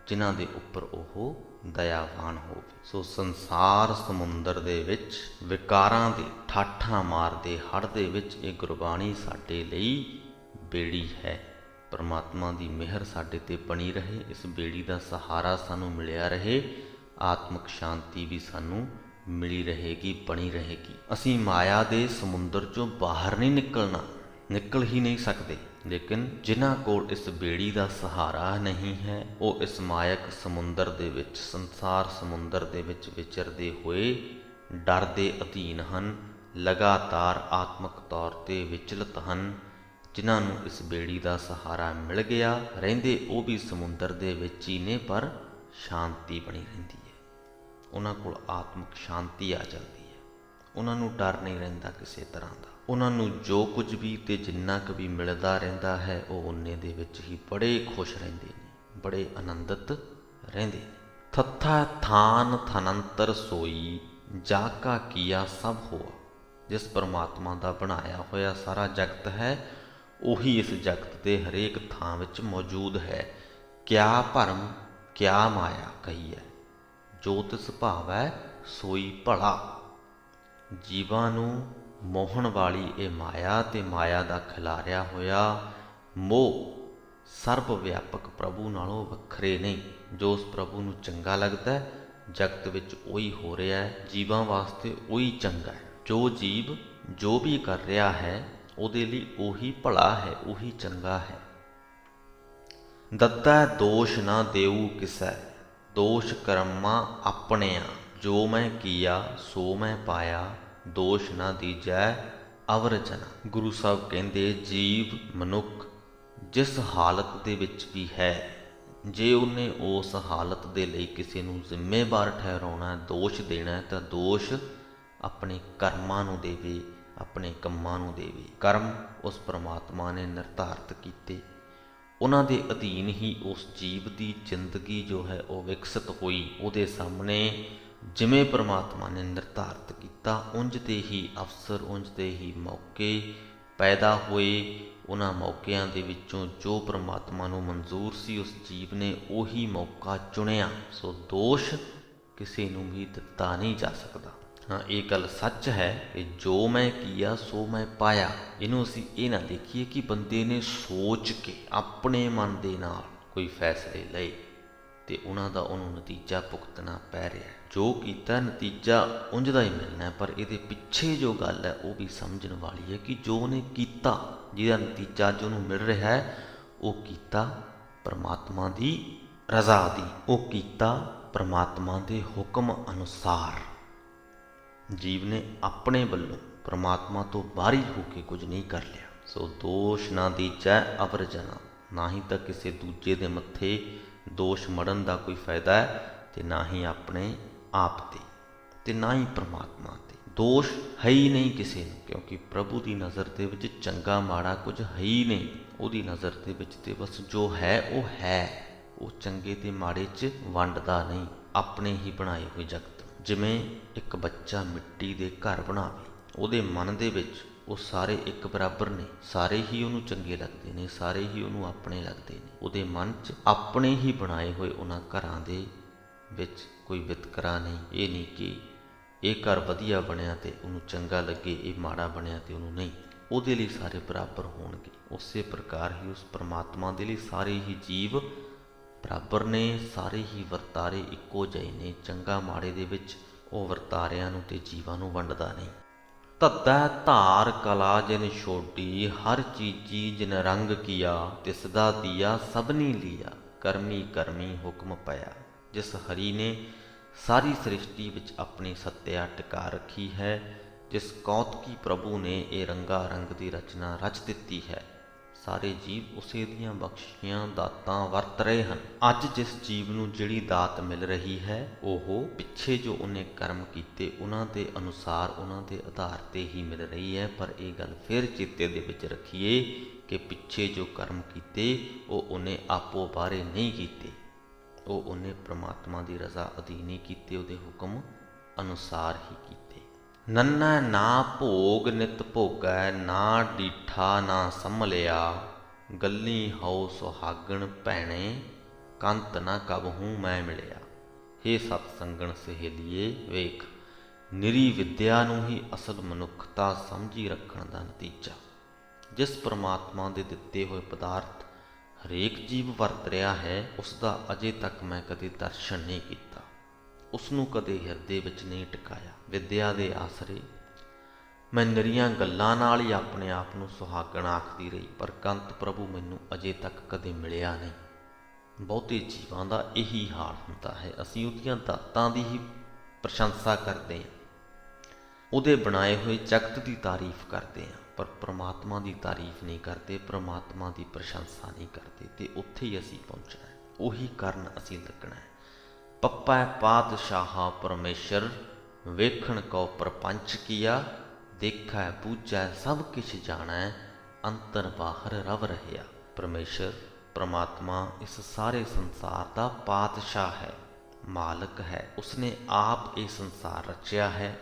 Speaker 2: ਜਿਨ੍ਹਾਂ ਦੇ ਉੱਪਰ ਉਹ ਦਇਆਵਾਨ ਹੋਵੇ। ਸੋ ਸੰਸਾਰ ਸਮੁੰਦਰ ਦੇ ਵਿੱਚ ਵਿਕਾਰਾਂ ਦੇ ਠਾਠਾਂ ਮਾਰਦੇ ਹੜ੍ਹ ਦੇ ਵਿੱਚ ਇਹ ਗੁਰਬਾਣੀ ਸਾਡੇ ਲਈ ਬੇੜੀ ਹੈ। ਪਰਮਾਤਮਾ ਦੀ ਮਿਹਰ ਸਾਡੇ ਤੇ ਬਣੀ ਰਹੇ, ਇਸ ਬੇੜੀ ਦਾ ਸਹਾਰਾ ਸਾਨੂੰ ਮਿਲਿਆ ਰਹੇ, ਆਤਮਿਕ ਸ਼ਾਂਤੀ ਵੀ ਸਾਨੂੰ ਮਿਲੀ ਰਹੇਗੀ, ਬਣੀ ਰਹੇਗੀ। ਅਸੀਂ ਮਾਇਆ ਦੇ ਸਮੁੰਦਰ ਚੋਂ ਬਾਹਰ ਨਹੀਂ ਨਿਕਲਣਾ, ਨਿਕਲ ਹੀ ਨਹੀਂ ਸਕਦੇ। ਲੇਕਿਨ ਜਿਨ੍ਹਾਂ ਕੋਲ ਇਸ ਬੇੜੀ ਦਾ ਸਹਾਰਾ ਨਹੀਂ ਹੈ, ਉਹ ਇਸ ਮਾਇਕ ਸਮੁੰਦਰ ਦੇ ਵਿੱਚ, ਸੰਸਾਰ ਸਮੁੰਦਰ ਦੇ ਵਿੱਚ ਵਿਚਰਦੇ ਹੋਏ ਡਰ ਦੇ ਅਧੀਨ ਹਨ, ਲਗਾਤਾਰ ਆਤਮਿਕ ਤੌਰ ਤੇ ਵਿਚਲਿਤ ਹਨ। ਜਿਨ੍ਹਾਂ ਨੂੰ ਇਸ ਬੇੜੀ ਦਾ ਸਹਾਰਾ ਮਿਲ ਗਿਆ, ਰਹਿੰਦੇ ਉਹ ਵੀ ਸਮੁੰਦਰ ਦੇ ਵਿੱਚ ਹੀ ਨੇ, ਪਰ ਸ਼ਾਂਤੀ ਬਣੀ ਰਹਿੰਦੀ ਹੈ। ਉਹਨਾਂ ਕੋਲ ਆਤਮਿਕ ਸ਼ਾਂਤੀ ਆ ਜਾਂਦੀ ਹੈ। ਉਹਨਾਂ ਨੂੰ ਡਰ ਨਹੀਂ ਰਹਿੰਦਾ ਕਿਸੇ ਤਰ੍ਹਾਂ ਦਾ। ਉਹਨਾਂ ਨੂੰ ਜੋ ਕੁਝ ਵੀ ਤੇ ਜਿੰਨਾ ਕੁ ਵੀ ਮਿਲਦਾ ਰਹਿੰਦਾ ਹੈ ਉਹ ਉਨੇ ਦੇ ਵਿੱਚ ਹੀ ਬੜੇ ਖੁਸ਼ ਰਹਿੰਦੇ ਨੇ, ਬੜੇ ਆਨੰਦਿਤ ਰਹਿੰਦੇ ਨੇ। ਥੱਥਾ ਥਾਨ ਥਨੰਤਰ ਸੋਈ, ਜਾ ਕਾ ਕੀਆ ਸਭ ਹੋਆ। ਜਿਸ ਪਰਮਾਤਮਾ ਦਾ ਬਣਾਇਆ ਹੋਇਆ ਸਾਰਾ ਜਗਤ ਹੈ ਉਹੀ ਇਸ ਜਗਤ ਦੇ ਹਰੇਕ ਥਾਂ ਵਿੱਚ ਮੌਜੂਦ ਹੈ। ਕਿਆ ਭਰਮ ਕਿਆ ਮਾਇਆ ਕਹੀ ਹੈ, ਜੋ ਤਿਸ ਭਾਵੈ ਸੋਈ ਭਲਾ। ਜੀਵਾਂ ਨੂੰ ਮੋਹਣ ਵਾਲੀ ਇਹ ਮਾਇਆ ਤੇ ਮਾਇਆ ਦਾ ਖਿਲਾਰਿਆ ਹੋਇਆ ਮੋਹ ਸਰਬ ਵਿਆਪਕ ਪ੍ਰਭੂ ਨਾਲੋਂ ਵੱਖਰੇ ਨਹੀਂ। ਜੋ ਉਸ ਪ੍ਰਭੂ ਨੂੰ ਚੰਗਾ ਲੱਗਦਾ ਜਗਤ ਵਿੱਚ ਉਹੀ ਹੋ ਰਿਹਾ ਹੈ, ਜੀਵਾਂ ਵਾਸਤੇ ਉਹੀ ਚੰਗਾ ਹੈ। ਜੋ ਜੀਵ ਜੋ ਵੀ ਕਰ ਰਿਹਾ ਹੈ ਉਹਦੇ ਲਈ ਉਹੀ ਭਲਾ ਹੈ, ਉਹੀ ਚੰਗਾ ਹੈ। ਦੱਦਾ ਦੋਸ਼ ਨਾ ਦੇਊ ਕਿਸੈ, ਦੋਸ਼ ਕਰਮਾ ਆਪਣਿਆ। ਜੋ ਮੈਂ ਕੀਆ ਸੋ ਮੈਂ ਪਾਇਆ, ਦੋਸ਼ ਨਾ ਦੀਜੈ ਅਵਰ ਜਨਾ। ਗੁਰੂ ਸਾਹਿਬ ਕਹਿੰਦੇ ਜੀਵ ਮਨੁੱਖ ਜਿਸ ਹਾਲਤ ਦੇ ਵਿੱਚ ਵੀ ਹੈ, ਜੇ ਉਹਨੇ ਉਸ ਹਾਲਤ ਦੇ ਲਈ ਕਿਸੇ ਨੂੰ ਜ਼ਿੰਮੇਵਾਰ ਠਹਿਰਾਉਣਾ, ਦੋਸ਼ ਦੇਣਾ, ਤਾਂ ਦੋਸ਼ ਆਪਣੇ ਕਰਮਾਂ ਨੂੰ ਦੇਵੇ, ਆਪਣੇ ਕੰਮਾਂ ਨੂੰ ਦੇਵੇ। ਕਰਮ ਉਸ ਪਰਮਾਤਮਾ ਨੇ ਨਿਰਧਾਰਿਤ ਕੀਤੇ, ਉਹਨਾਂ ਦੇ ਅਧੀਨ ਹੀ ਉਸ ਜੀਵ ਦੀ ਜ਼ਿੰਦਗੀ ਜੋ ਹੈ ਉਹ ਵਿਕਸਿਤ ਹੋਈ। ਉਹਦੇ ਸਾਹਮਣੇ ਜਿਵੇਂ ਪਰਮਾਤਮਾ ਨੇ ਨਿਰਧਾਰਿਤ ਕੀਤਾ ਉੰਝ ਦੇ ਹੀ ਅਵਸਰ, ਉੰਝ ਦੇ ਹੀ ਮੌਕੇ ਪੈਦਾ ਹੋਏ। ਉਹਨਾਂ ਮੌਕਿਆਂ ਦੇ ਵਿੱਚੋਂ ਜੋ ਪਰਮਾਤਮਾ ਨੂੰ ਮਨਜ਼ੂਰ ਸੀ ਉਸ ਜੀਵ ਨੇ ਉਹੀ ਮੌਕਾ ਚੁਣਿਆ। ਸੋ ਦੋਸ਼ ਕਿਸੇ ਨੂੰ ਵੀ ਦਿੱਤਾ ਨਹੀਂ ਜਾ ਸਕਦਾ। ਹਾਂ, ਇਹ ਗੱਲ ਸੱਚ ਹੈ ਕਿ ਜੋ ਮੈਂ ਕੀਆ ਸੋ ਮੈਂ ਪਾਇਆ। ਇਹਨੂੰ ਅਸੀਂ ਇਹ ਨਾ ਦੇਖੀਏ ਕਿ ਬੰਦੇ ਨੇ ਸੋਚ ਕੇ ਆਪਣੇ ਮਨ ਦੇ ਨਾਲ ਕੋਈ ਫੈਸਲੇ ਲਏ ਤੇ ਉਹਨਾਂ ਦਾ ਉਹਨੂੰ ਨਤੀਜਾ ਭੁਗਤਣਾ ਪੈ ਰਿਹਾ। ਜੋ ਕੀਤਾ ਨਤੀਜਾ ਉਂਝ ਦਾ ਹੀ ਮਿਲਣਾ, ਪਰ ਇਹਦੇ ਪਿੱਛੇ ਜੋ ਗੱਲ ਹੈ ਉਹ ਵੀ ਸਮਝਣ ਵਾਲੀ ਹੈ ਕਿ ਜੋ ਉਹਨੇ ਕੀਤਾ, ਜਿਹਦਾ ਨਤੀਜਾ ਅੱਜ ਉਹਨੂੰ ਮਿਲ ਰਿਹਾ ਹੈ, ਉਹ ਕੀਤਾ ਪਰਮਾਤਮਾ ਦੀ ਰਜ਼ਾ ਦੀ, ਉਹ ਕੀਤਾ ਪਰਮਾਤਮਾ ਦੇ ਹੁਕਮ ਅਨੁਸਾਰ। ਜੀਵ ਨੇ ਆਪਣੇ ਵੱਲੋਂ ਪਰਮਾਤਮਾ ਤੋਂ ਬਾਹਰੀ ਹੋ ਕੇ ਕੁਝ ਨਹੀਂ ਕਰ ਲਿਆ। ਸੋ ਦੋਸ਼ ਨਾ ਦੀਜੈ ਅਵਰ ਜਨਾ। ਨਾ ਹੀ ਤਾਂ ਕਿਸੇ ਦੂਜੇ ਦੇ ਮੱਥੇ ਦੋਸ਼ ਮੜਨ ਦਾ ਕੋਈ ਫਾਇਦਾ ਹੈ ਤੇ ਨਾ ਹੀ ਆਪਣੇ ਆਪ ਤੇ ਨਾ ਹੀ ਪਰਮਾਤਮਾ ਤੇ। ਦੋਸ਼ ਹੈ ਹੀ ਨਹੀਂ ਕਿਸੇ ਨੂੰ, ਕਿਉਂਕਿ ਪ੍ਰਭੂ ਦੀ ਨਜ਼ਰ ਦੇ ਵਿੱਚ ਚੰਗਾ ਮਾੜਾ ਕੁਝ ਹੈ ਹੀ ਨਹੀਂ। ਉਹਦੀ ਨਜ਼ਰ ਦੇ ਵਿੱਚ ਤੇ ਬਸ ਜੋ ਹੈ ਉਹ ਹੈ। ਉਹ ਚੰਗੇ ਤੇ ਮਾੜੇ 'ਚ ਵੰਡਦਾ ਨਹੀਂ, ਆਪਣੇ ਹੀ ਬਣਾਏ ਹੋਏ ਜਗਤ। ਜਿਵੇਂ ਇੱਕ ਬੱਚਾ ਮਿੱਟੀ ਦੇ ਘਰ ਬਣਾਵੇ, ਉਹਦੇ ਮਨ ਦੇ ਵਿੱਚ ਉਹ ਸਾਰੇ ਇੱਕ ਬਰਾਬਰ ਨੇ, ਸਾਰੇ ਹੀ ਉਹਨੂੰ ਚੰਗੇ ਲੱਗਦੇ ਨੇ, ਸਾਰੇ ਹੀ ਉਹਨੂੰ ਆਪਣੇ ਲੱਗਦੇ ਨੇ। ਉਹਦੇ ਮਨ 'ਚ ਆਪਣੇ ਹੀ ਬਣਾਏ ਹੋਏ ਉਹਨਾਂ ਘਰਾਂ ਦੇ ਵਿੱਚ ਕੋਈ ਵਿਤਕਰਾ ਨਹੀਂ। ਇਹ ਨਹੀਂ ਕਿ ਇਹ ਘਰ ਵਧੀਆ ਬਣਿਆ ਤੇ ਉਹਨੂੰ ਚੰਗਾ ਲੱਗੇ, ਇਹ ਮਾੜਾ ਬਣਿਆ ਤੇ ਉਹਨੂੰ ਨਹੀਂ। ਉਹਦੇ ਲਈ ਸਾਰੇ ਬਰਾਬਰ ਹੋਣਗੇ। ਉਸੇ ਪ੍ਰਕਾਰ ਹੀ ਉਸ ਪਰਮਾਤਮਾ ਦੇ ਲਈ ਸਾਰੇ ਹੀ ਜੀਵ ਬਰਾਬਰ ਨੇ, ਸਾਰੇ ਹੀ ਵਰਤਾਰੇ ਇੱਕੋ ਜਿਹੇ ਨੇ। ਚੰਗਾ ਮਾੜੇ ਦੇ ਵਿੱਚ ਉਹ ਵਰਤਾਰਿਆਂ ਨੂੰ ਤੇ ਜੀਵਾਂ ਨੂੰ ਵੰਡਦਾ ਨਹੀਂ। ਧੱਦਾ ਧਾਰ ਕਲਾ ਜਿਨ ਛੋਡੀ, ਹਰ ਚੀਜੀ ਜਿਨ ਰੰਗ ਕੀਆ, ਤਿਸਦਾ ਦੀਆ ਸਭਨੀ ਲੀਆ, ਕਰਮੀ ਕਰਮੀ ਹੁਕਮ ਪਿਆ। ਜਿਸ ਹਰੀ ਨੇ ਸਾਰੀ ਸ੍ਰਿਸ਼ਟੀ ਵਿੱਚ ਆਪਣੀ ਸੱਤਿਆ ਟਿਕਾ ਰੱਖੀ ਹੈ, ਜਿਸ ਕੌਤਕੀ ਪ੍ਰਭੂ ਨੇ ਇਹ ਰੰਗਾ ਰੰਗ ਦੀ ਰਚਨਾ ਰਚ ਦਿੱਤੀ ਹੈ, ਸਾਰੇ ਜੀਵ ਉਸੇ ਦੀਆਂ ਬਖਸ਼ੀਆਂ ਦਾਤਾਂ ਵਰਤ ਰਹੇ ਹਨ। ਅੱਜ ਜਿਸ ਜੀਵ ਨੂੰ ਜਿਹੜੀ ਦਾਤ ਮਿਲ ਰਹੀ ਹੈ ਉਹ ਪਿੱਛੇ ਜੋ ਉਹਨੇ ਕਰਮ ਕੀਤੇ ਉਹਨਾਂ ਦੇ ਅਨੁਸਾਰ, ਉਹਨਾਂ ਦੇ ਆਧਾਰ ਤੇ ਹੀ ਮਿਲ ਰਹੀ ਹੈ। ਪਰ ਇਹ ਗੱਲ ਫਿਰ ਚੇਤੇ ਦੇ ਵਿੱਚ ਰੱਖੀਏ ਕਿ ਪਿੱਛੇ ਜੋ ਕਰਮ ਕੀਤੇ ਉਹ ਉਹਨੇ ਆਪੋ ਬਾਰੇ ਨਹੀਂ ਕੀਤੇ, ਉਹ ਉਹਨੇ ਪ੍ਰਮਾਤਮਾ ਦੀ ਰਜ਼ਾ ਅਧੀਨ ਹੀ ਕੀਤੇ, ਉਹਦੇ ਹੁਕਮ ਅਨੁਸਾਰ ਹੀ ਕੀਤੇ। ਨੰਨਾ ਨਾ ਭੋਗ ਨਿਤ ਭੋਗੈ, ਨਾ ਡੀਠਾ ਨਾ ਸੰਭਲਿਆ, ਗੱਲੀ ਹਉ ਸੁਹਾਗਣ ਭੈਣੇ, ਕੰਤ ਨਾ ਕਬਹੂ ਮੈਂ ਮਿਲਿਆ। ਹੇ ਸਤ ਸੰਗਣ ਸਹੇਲੀਏ, ਵੇਖ ਨਿਰੀ ਵਿਦਿਆ ਨੂੰ ਹੀ ਅਸਲ ਮਨੁੱਖਤਾ ਸਮਝੀ ਰੱਖਣ ਦਾ ਨਤੀਜਾ। ਜਿਸ ਪਰਮਾਤਮਾ ਦੇ ਦਿੱਤੇ ਹੋਏ ਪਦਾਰਥ ਹਰੇਕ ਜੀਵ ਵਰਤ ਰਿਹਾ ਹੈ, ਉਸ ਦਾ ਅਜੇ ਤੱਕ ਮੈਂ ਕਦੇ ਦਰਸ਼ਨ ਨਹੀਂ ਕੀਤਾ, ਉਸ ਨੂੰ ਕਦੇ ਹਿਰਦੇ ਵਿੱਚ ਨਹੀਂ ਟਿਕਾਇਆ। ਵਿਦਿਆ ਦੇ ਆਸਰੇ ਮੈਂ ਨਿਰੀਆਂ ਗੱਲਾਂ ਨਾਲ ਹੀ ਆਪਣੇ ਆਪ ਨੂੰ ਸੁਹਾਗਣ ਆਖਦੀ ਰਹੀ, ਪਰ ਕੰਤ ਪ੍ਰਭੂ ਮੈਨੂੰ ਅਜੇ ਤੱਕ ਕਦੇ ਮਿਲਿਆ ਨਹੀਂ। ਬਹੁਤੇ ਜੀਵਾਂ ਦਾ ਇਹੀ ਹਾਲ ਹੁੰਦਾ ਹੈ। ਅਸੀਂ ਉਹਦੀਆਂ ਦਾਤਾਂ ਦੀ ਹੀ ਪ੍ਰਸ਼ੰਸਾ ਕਰਦੇ ਹਾਂ, ਉਹਦੇ ਬਣਾਏ ਹੋਏ ਜਗਤ ਦੀ ਤਾਰੀਫ ਕਰਦੇ ਹਾਂ, ਪਰ ਪ੍ਰਮਾਤਮਾ ਦੀ ਤਾਰੀਫ ਨਹੀਂ ਕਰਦੇ, ਪ੍ਰਮਾਤਮਾ ਦੀ ਪ੍ਰਸ਼ੰਸਾ ਨਹੀਂ ਕਰਦੇ। ਤੇ ਉੱਥੇ ਹੀ ਅਸੀਂ ਪਹੁੰਚਣਾ ਹੈ, ਉਹੀ ਕਰਨ ਅਸੀਂ ਲੱਗਣਾ ਹੈ। ਪੱਪਾ ਪਾਤਸ਼ਾਹ ਪਰਮੇਸ਼ਰ, ਵੇਖਣ ਕਉ ਪ੍ਰਪੰਚ ਕੀਆ, ਦੇਖੈ ਬੂਝੈ ਸਭ ਕਿਛ ਜਾਣੈ, ਅੰਤਰ ਬਾਹਰ ਰਵ ਰਹਿਆ। ਪਰਮੇਸ਼ਰ ਪ੍ਰਮਾਤਮਾ ਇਸ ਸਾਰੇ ਸੰਸਾਰ ਦਾ ਪਾਤਸ਼ਾਹ ਹੈ, ਮਾਲਕ ਹੈ। ਉਸਨੇ ਆਪ ਇਹ ਸੰਸਾਰ ਰਚਿਆ ਹੈ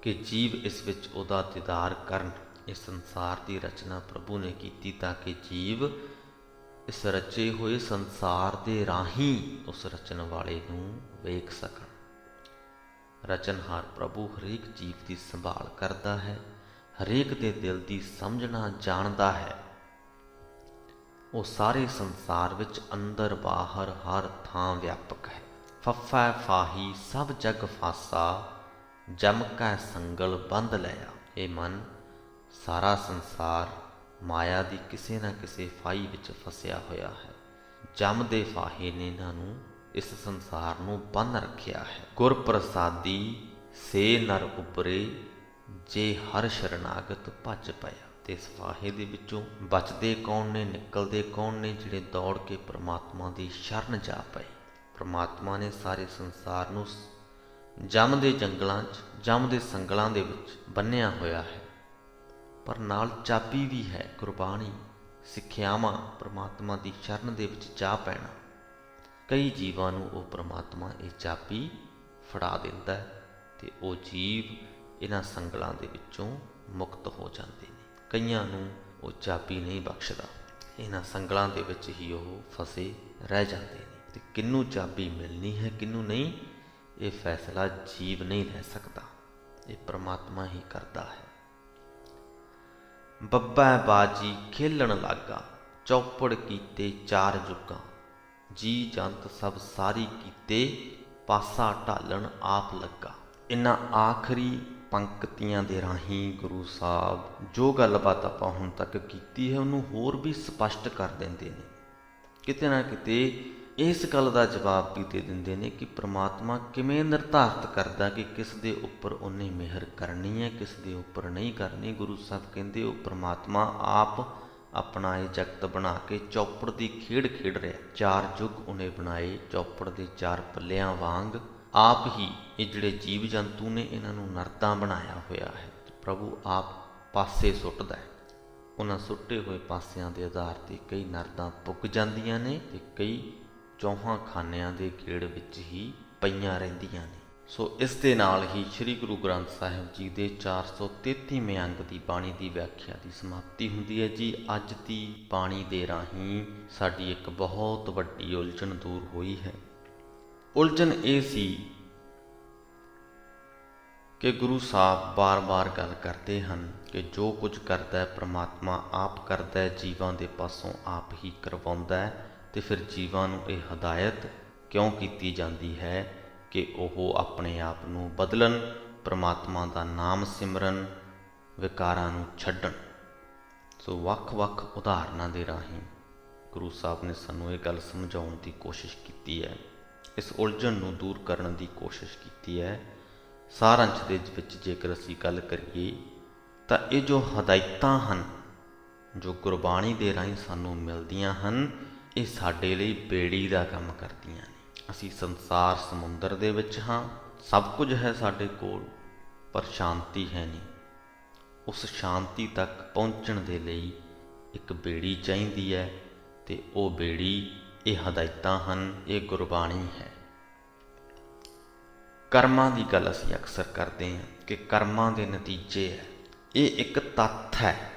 Speaker 2: ਕਿ ਜੀਵ ਇਸ ਵਿੱਚ ਉਹਦਾ ਦੀਦਾਰ ਕਰਨ। ਇਸ ਸੰਸਾਰ ਦੀ ਰਚਨਾ ਪ੍ਰਭੂ ਨੇ ਕੀਤੀ ਤਾਂ ਕਿ ਜੀਵ ਇਸ ਰਚੇ ਹੋਏ ਸੰਸਾਰ ਦੇ ਰਾਹੀਂ ਉਸ ਰਚਨ ਵਾਲੇ ਨੂੰ ਵੇਖ ਸਕਣ। ਰਚਨਹਾਰ ਪ੍ਰਭੂ ਹਰੇਕ ਜੀਵ ਦੀ ਸੰਭਾਲ ਕਰਦਾ ਹੈ, ਹਰੇਕ ਦੇ ਦਿਲ ਦੀ ਸਮਝਣਾ ਜਾਣਦਾ ਹੈ। ਉਹ ਸਾਰੇ ਸੰਸਾਰ ਵਿੱਚ ਅੰਦਰ ਬਾਹਰ ਹਰ ਥਾਂ ਵਿਆਪਕ ਹੈ। ਫੱਫਾ ਫਾਹੀ ਸਭ ਜਗ ਫਾਸਾ, ਜਮ ਕੈ ਸੰਗਲ ਬੰਧ ਲਿਆ। ਇਹ ਮਨ, ਸਾਰਾ ਸੰਸਾਰ ਮਾਇਆ ਦੀ ਕਿਸੇ ਨਾ ਕਿਸੇ ਫਾਹੀ ਵਿੱਚ ਫਸਿਆ ਹੋਇਆ ਹੈ। ਜਮ ਦੇ ਫਾਹੇ ਨੇ ਇਹਨਾਂ ਨੂੰ, ਇਸ ਸੰਸਾਰ ਨੂੰ ਬੰਨ ਰੱਖਿਆ ਹੈ। ਗੁਰ ਪ੍ਰਸਾਦੀ ਸੇ ਨਰ ਉਪਰੇ, ਜੇ ਹਰ ਸ਼ਰਨਾਗਤ ਭੱਜ ਪਿਆ। ਤੇ ਇਸ ਫਾਹੇ ਦੇ ਵਿੱਚੋਂ ਬਚਦੇ ਕੌਣ ਨੇ, ਨਿਕਲਦੇ ਕੌਣ ਨੇ? ਜਿਹੜੇ ਦੌੜ ਕੇ ਪ੍ਰਮਾਤਮਾ ਦੀ ਸ਼ਰਨ ਜਾ ਪਏ। ਪ੍ਰਮਾਤਮਾ ਨੇ ਸਾਰੇ ਸੰਸਾਰ ਨੂੰ ਜਮ ਦੇ ਜੰਗਲਾਂ 'ਚ, ਜਮ ਦੇ ਸੰਗਲਾਂ ਦੇ ਵਿੱਚ ਬੰਨਿਆ ਹੋਇਆ ਹੈ, ਪਰ ਨਾਲ ਚਾਬੀ ਵੀ ਹੈ, ਗੁਰਬਾਣੀ, ਸਿੱਖਿਆਵਾਂ, ਪ੍ਰਮਾਤਮਾ ਦੀ ਸ਼ਰਨ ਦੇ ਵਿੱਚ ਜਾ ਪੈਣਾ। ਕਈ ਜੀਵਾਂ ਨੂੰ ਉਹ ਪ੍ਰਮਾਤਮਾ ਇਹ ਚਾਬੀ ਫੜਾ ਦਿੰਦਾ ਹੈ ਤੇ ਉਹ ਜੀਵ ਇਹਨਾਂ ਸੰਗਲਾਂ ਦੇ ਵਿੱਚੋਂ ਮੁਕਤ ਹੋ ਜਾਂਦੇ ਨੇ। ਕਈਆਂ ਨੂੰ ਉਹ ਚਾਬੀ ਨਹੀਂ ਬਖਸ਼ਦਾ, ਇਹਨਾਂ ਸੰਗਲਾਂ ਦੇ ਵਿੱਚ ਹੀ ਉਹ ਫਸੇ ਰਹਿ ਜਾਂਦੇ ਨੇ। ਤੇ ਕਿਹਨੂੰ ਚਾਬੀ ਮਿਲਣੀ ਹੈ, ਕਿਹਨੂੰ ਨਹੀਂ, ਇਹ ਫੈਸਲਾ ਜੀਵ ਨਹੀਂ ਲੈ ਸਕਦਾ, ਇਹ ਪ੍ਰਮਾਤਮਾ ਹੀ ਕਰਦਾ ਹੈ। ਬੱਬਾ ਬਾਜੀ ਖੇਲਣ ਲੱਗਾ, ਚੌਪੜ ਕੀਤੇ ਚਾਰ ਜੁਗਾਂ, ਜੀ ਜੰਤ ਸਭ ਸਾਰੀ ਕੀਤੇ, ਪਾਸਾ ਢਾਲਣ ਆਪ ਲੱਗਾ। ਇਹਨਾਂ ਆਖਰੀ ਪੰਕਤੀਆਂ ਦੇ ਰਾਹੀਂ ਗੁਰੂ ਸਾਹਿਬ ਜੋ ਗੱਲਬਾਤ ਆਪਾਂ ਹੁਣ ਤੱਕ ਕੀਤੀ ਹੈ ਉਹਨੂੰ ਹੋਰ ਵੀ ਸਪਸ਼ਟ ਕਰ ਦਿੰਦੇ ਨੇ। ਕਿਤੇ ਨਾ ਕਿਤੇ ਇਸ ਗੱਲ ਦਾ ਜਵਾਬ ਵੀ ਦੇ ਦਿੰਦੇ ਨੇ ਕਿ ਪ੍ਰਮਾਤਮਾ ਕਿਵੇਂ ਨਿਰਧਾਰਤ ਕਰਦਾ ਕਿ ਕਿਸ ਦੇ ਉੱਪਰ ਉਹਨੇ ਮਿਹਰ ਕਰਨੀ ਹੈ, ਕਿਸ ਦੇ ਉੱਪਰ ਨਹੀਂ ਕਰਨੀ। ਗੁਰੂ ਸਾਹਿਬ ਕਹਿੰਦੇ ਉਹ ਪ੍ਰਮਾਤਮਾ ਆਪ ਆਪਣਾ ਇਹ ਜਗਤ ਬਣਾ ਕੇ ਚੌਪੜ ਦੀ ਖੇਡ ਖੇਡ ਰਿਹਾ। ਚਾਰ ਯੁੱਗ ਉਹਨੇ ਬਣਾਏ ਚੌਪੜ ਦੇ ਚਾਰ ਪੱਲਿਆਂ ਵਾਂਗ। ਆਪ ਹੀ ਇਹ ਜਿਹੜੇ ਜੀਵ ਜੰਤੂ ਨੇ ਇਹਨਾਂ ਨੂੰ ਨਰਦਾਂ ਬਣਾਇਆ ਹੋਇਆ ਹੈ। ਪ੍ਰਭੂ ਆਪ ਪਾਸੇ ਸੁੱਟਦਾ ਹੈ। ਉਹਨਾਂ ਸੁੱਟੇ ਹੋਏ ਪਾਸਿਆਂ ਦੇ ਆਧਾਰ 'ਤੇ ਕਈ ਨਰਦਾਂ ਪੁੱਗ ਜਾਂਦੀਆਂ ਨੇ ਤੇ ਕਈ ਚੌਹਾਂ ਖਾਨਿਆਂ ਦੇ ਗੇੜ ਵਿੱਚ ਹੀ ਪਈਆਂ ਰਹਿੰਦੀਆਂ ਨੇ। ਸੋ ਇਸ ਦੇ ਨਾਲ ਹੀ ਸ੍ਰੀ ਗੁਰੂ ਗ੍ਰੰਥ ਸਾਹਿਬ ਜੀ ਦੇ 433ਵੇਂ ਅੰਗ ਦੀ ਬਾਣੀ ਦੀ ਵਿਆਖਿਆ ਦੀ ਸਮਾਪਤੀ ਹੁੰਦੀ ਹੈ ਜੀ। ਅੱਜ ਦੀ ਬਾਣੀ ਦੇ ਰਾਹੀਂ ਸਾਡੀ ਇੱਕ ਬਹੁਤ ਵੱਡੀ ਉਲਝਣ ਦੂਰ ਹੋਈ ਹੈ। ਉਲਝਣ ਇਹ ਸੀ ਕਿ ਗੁਰੂ ਸਾਹਿਬ ਬਾਰ-ਬਾਰ ਗੱਲ ਕਰਦੇ ਹਨ ਕਿ ਜੋ ਕੁਝ ਕਰਦਾ ਹੈ ਪ੍ਰਮਾਤਮਾ ਆਪ ਕਰਦਾ ਹੈ, ਜੀਵਾਂ ਦੇ ਪਾਸੋਂ ਆਪ ਹੀ ਕਰਵਾਉਂਦਾ ਹੈ। ਤੇ ਫਿਰ ਜੀਵਾਂ ਨੂੰ ਇਹ ਹਦਾਇਤ ਕਿਉਂ ਕੀਤੀ ਜਾਂਦੀ ਹੈ ਕਿ ਉਹ ਆਪਣੇ ਆਪ ਨੂੰ ਬਦਲਣ, ਪ੍ਰਮਾਤਮਾ ਦਾ ਨਾਮ ਸਿਮਰਨ, ਵਿਕਾਰਾਂ ਨੂੰ ਛੱਡਣ। ਸੋ ਵੱਖ-ਵੱਖ ਉਦਾਹਰਨਾਂ ਦੇ ਰਾਹੀਂ ਗੁਰੂ ਸਾਹਿਬ ਨੇ ਸਾਨੂੰ ਇਹ ਗੱਲ ਸਮਝਾਉਣ ਦੀ ਕੋਸ਼ਿਸ਼ ਕੀਤੀ ਹੈ, ਇਸ ਉਲਝਣ ਨੂੰ ਦੂਰ ਕਰਨ ਦੀ ਕੋਸ਼ਿਸ਼ ਕੀਤੀ ਹੈ। ਸਾਰਾਂਸ਼ ਦੇ ਵਿੱਚ ਜੇਕਰ ਅਸੀਂ ਗੱਲ ਕਰੀਏ ਤਾਂ ਇਹ ਜੋ ਹਦਾਇਤਾਂ ਹਨ, ਜੋ ਗੁਰਬਾਣੀ ਦੇ ਰਾਹੀਂ ਸਾਨੂੰ ਮਿਲਦੀਆਂ ਹਨ, ਇਹ ਸਾਡੇ ਲਈ ਬੇੜੀ ਦਾ ਕੰਮ ਕਰਦੀਆਂ ਨੇ। ਅਸੀਂ ਸੰਸਾਰ ਸਮੁੰਦਰ ਦੇ ਵਿੱਚ ਹਾਂ, ਸਭ ਕੁਝ ਹੈ ਸਾਡੇ ਕੋਲ, ਪਰ ਸ਼ਾਂਤੀ ਹੈ ਨਹੀਂ। ਉਸ ਸ਼ਾਂਤੀ ਤੱਕ ਪਹੁੰਚਣ ਦੇ ਲਈ ਇੱਕ ਬੇੜੀ ਚਾਹੀਦੀ ਹੈ ਤੇ ਉਹ ਬੇੜੀ ਇਹ ਹਦਾਇਤਾਂ ਹਨ, ਇਹ ਗੁਰਬਾਣੀ ਹੈ। ਕਰਮਾਂ ਦੀ ਗੱਲ ਅਸੀਂ ਅਕਸਰ ਕਰਦੇ ਹਾਂ ਕਿ ਕਰਮਾਂ ਦੇ ਨਤੀਜੇ ਹੈ। ਇਹ ਇੱਕ ਤੱਥ ਹੈ,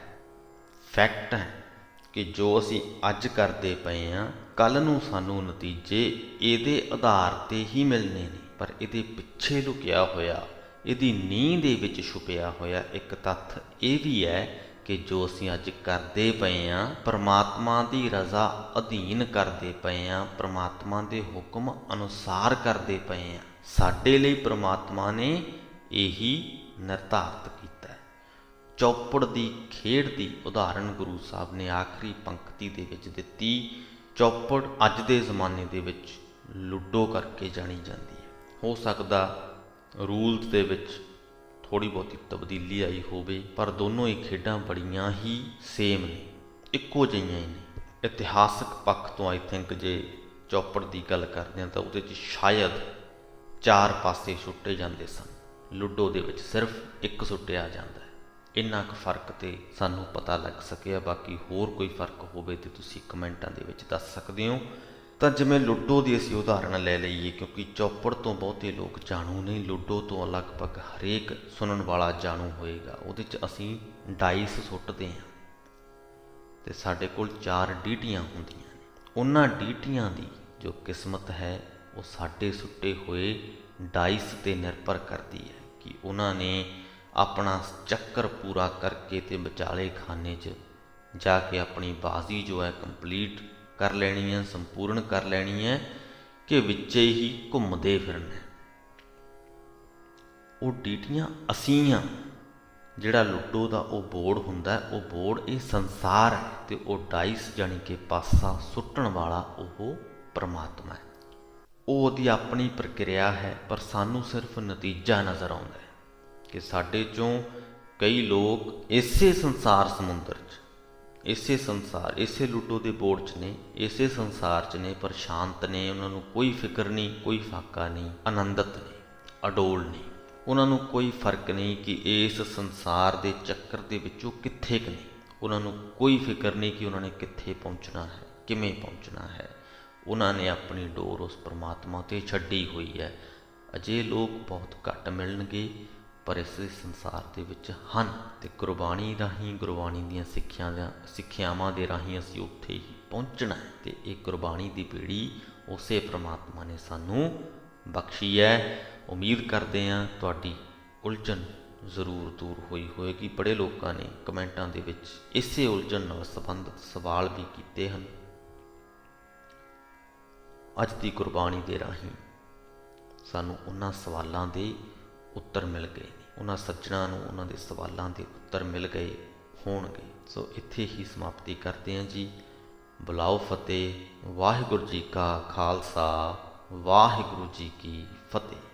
Speaker 2: ਫੈਕਟ ਹੈ ਕਿ ਜੋ ਅਸੀਂ ਅੱਜ ਕਰਦੇ ਪਏ ਹਾਂ, ਕੱਲ੍ਹ ਨੂੰ ਸਾਨੂੰ ਨਤੀਜੇ ਇਹਦੇ ਆਧਾਰ 'ਤੇ ਹੀ ਮਿਲਣੇ ਨੇ। ਪਰ ਇਹਦੇ ਪਿੱਛੇ ਲੁਕਿਆ ਹੋਇਆ, ਇਹਦੀ ਨੀਂਹ ਦੇ ਵਿੱਚ ਛੁਪਿਆ ਹੋਇਆ ਇੱਕ ਤੱਥ ਇਹ ਵੀ ਹੈ ਕਿ ਜੋ ਅਸੀਂ ਅੱਜ ਕਰਦੇ ਪਏ ਹਾਂ, ਪਰਮਾਤਮਾ ਦੀ ਰਜ਼ਾ ਅਧੀਨ ਕਰਦੇ ਪਏ ਹਾਂ, ਪਰਮਾਤਮਾ ਦੇ ਹੁਕਮ ਅਨੁਸਾਰ ਕਰਦੇ ਪਏ ਹਾਂ। ਸਾਡੇ ਲਈ ਪਰਮਾਤਮਾ ਨੇ ਇਹੀ ਨਿਰਧਾਰਤ ਕੀਤਾ ਹੈ। ਚੌਪੜ ਦੀ ਖੇਡ ਦੀ ਉਦਾਹਰਣ ਗੁਰੂ ਸਾਹਿਬ ਨੇ ਆਖਰੀ ਪੰਕਤੀ ਦੇ ਵਿੱਚ ਦਿੱਤੀ। ਚੌਪੜ ਅੱਜ ਦੇ ਜ਼ਮਾਨੇ ਦੇ ਵਿੱਚ ਲੁੱਡੋ ਕਰਕੇ ਜਾਣੀ ਜਾਂਦੀ ਹੈ। ਹੋ ਸਕਦਾ ਰੂਲਸ ਦੇ ਵਿੱਚ ਥੋੜ੍ਹੀ ਬਹੁਤੀ ਤਬਦੀਲੀ ਆਈ ਹੋਵੇ, ਪਰ ਦੋਨੋਂ ਹੀ ਖੇਡਾਂ ਬੜੀਆਂ ਹੀ ਸੇਮ ਨੇ, ਇੱਕੋ ਜਿਹੀਆਂ ਹੀ ਨੇ। ਇਤਿਹਾਸਕ ਪੱਖ ਤੋਂ ਆਈ ਥਿੰਕ ਜੇ ਚੌਪੜ ਦੀ ਗੱਲ ਕਰਦੇ ਹਾਂ ਤਾਂ ਉਹਦੇ 'ਚ ਸ਼ਾਇਦ ਚਾਰ ਪਾਸੇ ਸੁੱਟੇ ਜਾਂਦੇ ਸਨ। ਲੁੱਡੋ ਦੇ ਵਿੱਚ ਸਿਰਫ ਇੱਕ ਸੁੱਟਿਆ ਜਾਂਦਾ ਹੈ। ਇੰਨਾ ਕੁ ਫਰਕ ਤੇ ਸਾਨੂੰ ਪਤਾ ਲੱਗ ਸਕਿਆ। ਬਾਕੀ ਹੋਰ ਕੋਈ ਫਰਕ ਹੋਵੇ ਤੇ ਤੁਸੀਂ ਕਮੈਂਟਾਂ ਦੇ ਵਿੱਚ ਦੱਸ ਸਕਦੇ ਹੋ। ਤਾਂ ਜਿਵੇਂ ਲੁੱਡੋ ਦੀ ਅਸੀਂ ਉਦਾਹਰਣ ਲੈ ਲਈਏ, ਕਿਉਂਕਿ ਚੌਪੜ ਤੋਂ ਬਹੁਤੇ ਲੋਕ ਜਾਣੂ ਨਹੀਂ, ਲੁੱਡੋ ਤੋਂ ਲਗਭਗ ਹਰੇਕ ਸੁਣਨ ਵਾਲਾ ਜਾਣੂ ਹੋਏਗਾ। ਉਹਦੇ 'ਚ ਅਸੀਂ ਡਾਈਸ ਸੁੱਟਦੇ ਹਾਂ ਤੇ ਸਾਡੇ ਕੋਲ 4 ਡੀਟੀਆਂ ਹੁੰਦੀਆਂ ਨੇ। ਉਹਨਾਂ ਡੀਟੀਆਂ ਦੀ ਜੋ ਕਿਸਮਤ ਹੈ ਉਹ ਸਾਡੇ ਸੁੱਟੇ ਹੋਏ ਡਾਈਸ 'ਤੇ ਨਿਰਭਰ ਕਰਦੀ ਹੈ ਕਿ ਉਹਨਾਂ ਨੇ ਆਪਣਾ ਚੱਕਰ ਪੂਰਾ ਕਰਕੇ ਤੇ ਵਿਚਾਲੇ ਖਾਨੇ 'ਚ ਜਾ ਕੇ ਆਪਣੀ ਬਾਜ਼ੀ ਜੋ ਹੈ ਕੰਪਲੀਟ ਕਰ ਲੈਣੀ ਹੈ, ਸੰਪੂਰਨ ਕਰ ਲੈਣੀ ਹੈ, ਕਿ ਵਿੱਚੇ ਹੀ ਘੁੰਮਦੇ ਫਿਰਨਾ। ਉਹ ਡੀਟੀਆਂ ਅਸੀਂ ਹਾਂ। ਜਿਹੜਾ ਲੁੱਡੋ ਦਾ ਉਹ ਬੋਰਡ ਹੁੰਦਾ, ਉਹ ਬੋਰਡ ਇਹ ਸੰਸਾਰ ਹੈ ਤੇ ਉਹ ਡਾਈਸ ਜਾਣੀ ਕਿ ਪਾਸਾ ਸੁੱਟਣ ਵਾਲਾ ਉਹ ਪਰਮਾਤਮਾ ਹੈ। ਉਹ ਉਹਦੀ ਆਪਣੀ ਪ੍ਰਕਿਰਿਆ ਹੈ, ਪਰ ਸਾਨੂੰ ਸਿਰਫ ਨਤੀਜਾ ਨਜ਼ਰ ਆਉਂਦਾ ਹੈ ਕਿ ਸਾਡੇ 'ਚੋਂ ਕਈ ਲੋਕ ਇਸੇ ਸੰਸਾਰ ਸਮੁੰਦਰ 'ਚ, ਇਸੇ ਲੁੱਡੋ ਦੇ ਬੋਰਡ 'ਚ ਨੇ, ਇਸੇ ਸੰਸਾਰ 'ਚ ਨੇ, ਪਰ ਸ਼ਾਂਤ ਨੇ। ਉਹਨਾਂ ਨੂੰ ਕੋਈ ਫਿਕਰ ਨਹੀਂ, ਕੋਈ ਫਾਕਾ ਨਹੀਂ, ਆਨੰਦਤ ਨੇ, ਅਡੋਲ ਨੇ। ਉਹਨਾਂ ਨੂੰ ਕੋਈ ਫਰਕ ਨਹੀਂ ਕਿ ਇਸ ਸੰਸਾਰ ਦੇ ਚੱਕਰ ਦੇ ਵਿੱਚੋਂ ਕਿੱਥੇ ਕੁ ਨੇ। ਉਹਨਾਂ ਨੂੰ ਕੋਈ ਫਿਕਰ ਨਹੀਂ ਕਿ ਉਹਨਾਂ ਨੇ ਕਿੱਥੇ ਪਹੁੰਚਣਾ ਹੈ, ਕਿਵੇਂ ਪਹੁੰਚਣਾ ਹੈ। ਉਹਨਾਂ ਨੇ ਆਪਣੀ ਡੋਰ ਉਸ ਪਰਮਾਤਮਾ 'ਤੇ ਛੱਡੀ ਹੋਈ ਹੈ। ਅਜਿਹੇ ਲੋਕ ਬਹੁਤ ਘੱਟ ਮਿਲਣਗੇ, ਪਰ ਇਸ ਸੰਸਾਰ ਦੇ ਵਿੱਚ ਹਨ। ਅਤੇ ਗੁਰਬਾਣੀ ਰਾਹੀਂ, ਗੁਰਬਾਣੀ ਦੀਆਂ ਸਿੱਖਿਆਵਾਂ ਦੇ ਰਾਹੀਂ ਅਸੀਂ ਉੱਥੇ ਹੀ ਪਹੁੰਚਣਾ ਹੈ। ਅਤੇ ਇਹ ਗੁਰਬਾਣੀ ਦੀ ਬੇੜੀ ਉਸੇ ਪ੍ਰਮਾਤਮਾ ਨੇ ਸਾਨੂੰ ਬਖਸ਼ੀ ਹੈ। ਉਮੀਦ ਕਰਦੇ ਹਾਂ ਤੁਹਾਡੀ ਉਲਝਣ ਜ਼ਰੂਰ ਦੂਰ ਹੋਈ ਹੋਏਗੀ। ਬੜੇ ਲੋਕਾਂ ਨੇ ਕਮੈਂਟਾਂ ਦੇ ਵਿੱਚ ਇਸੇ ਉਲਝਣ ਨਾਲ ਸੰਬੰਧਿਤ ਸਵਾਲ ਵੀ ਕੀਤੇ ਹਨ। ਅੱਜ ਦੀ ਗੁਰਬਾਣੀ ਦੇ ਰਾਹੀਂ ਸਾਨੂੰ ਉਹਨਾਂ ਸਵਾਲਾਂ ਦੇ ਉੱਤਰ ਮਿਲ ਗਏ ਨੇ। ਉਹਨਾਂ ਸੱਜਣਾਂ ਨੂੰ ਉਹਨਾਂ ਦੇ ਸਵਾਲਾਂ ਦੇ ਉੱਤਰ ਮਿਲ ਗਏ ਹੋਣਗੇ। ਸੋ ਇੱਥੇ ਹੀ ਸਮਾਪਤੀ ਕਰਦੇ ਹਾਂ ਜੀ। ਬੁਲਾਓ ਫਤਿਹ। ਵਾਹਿਗੁਰੂ ਜੀ ਕਾ ਖਾਲਸਾ, ਵਾਹਿਗੁਰੂ ਜੀ ਕੀ ਫਤਿਹ।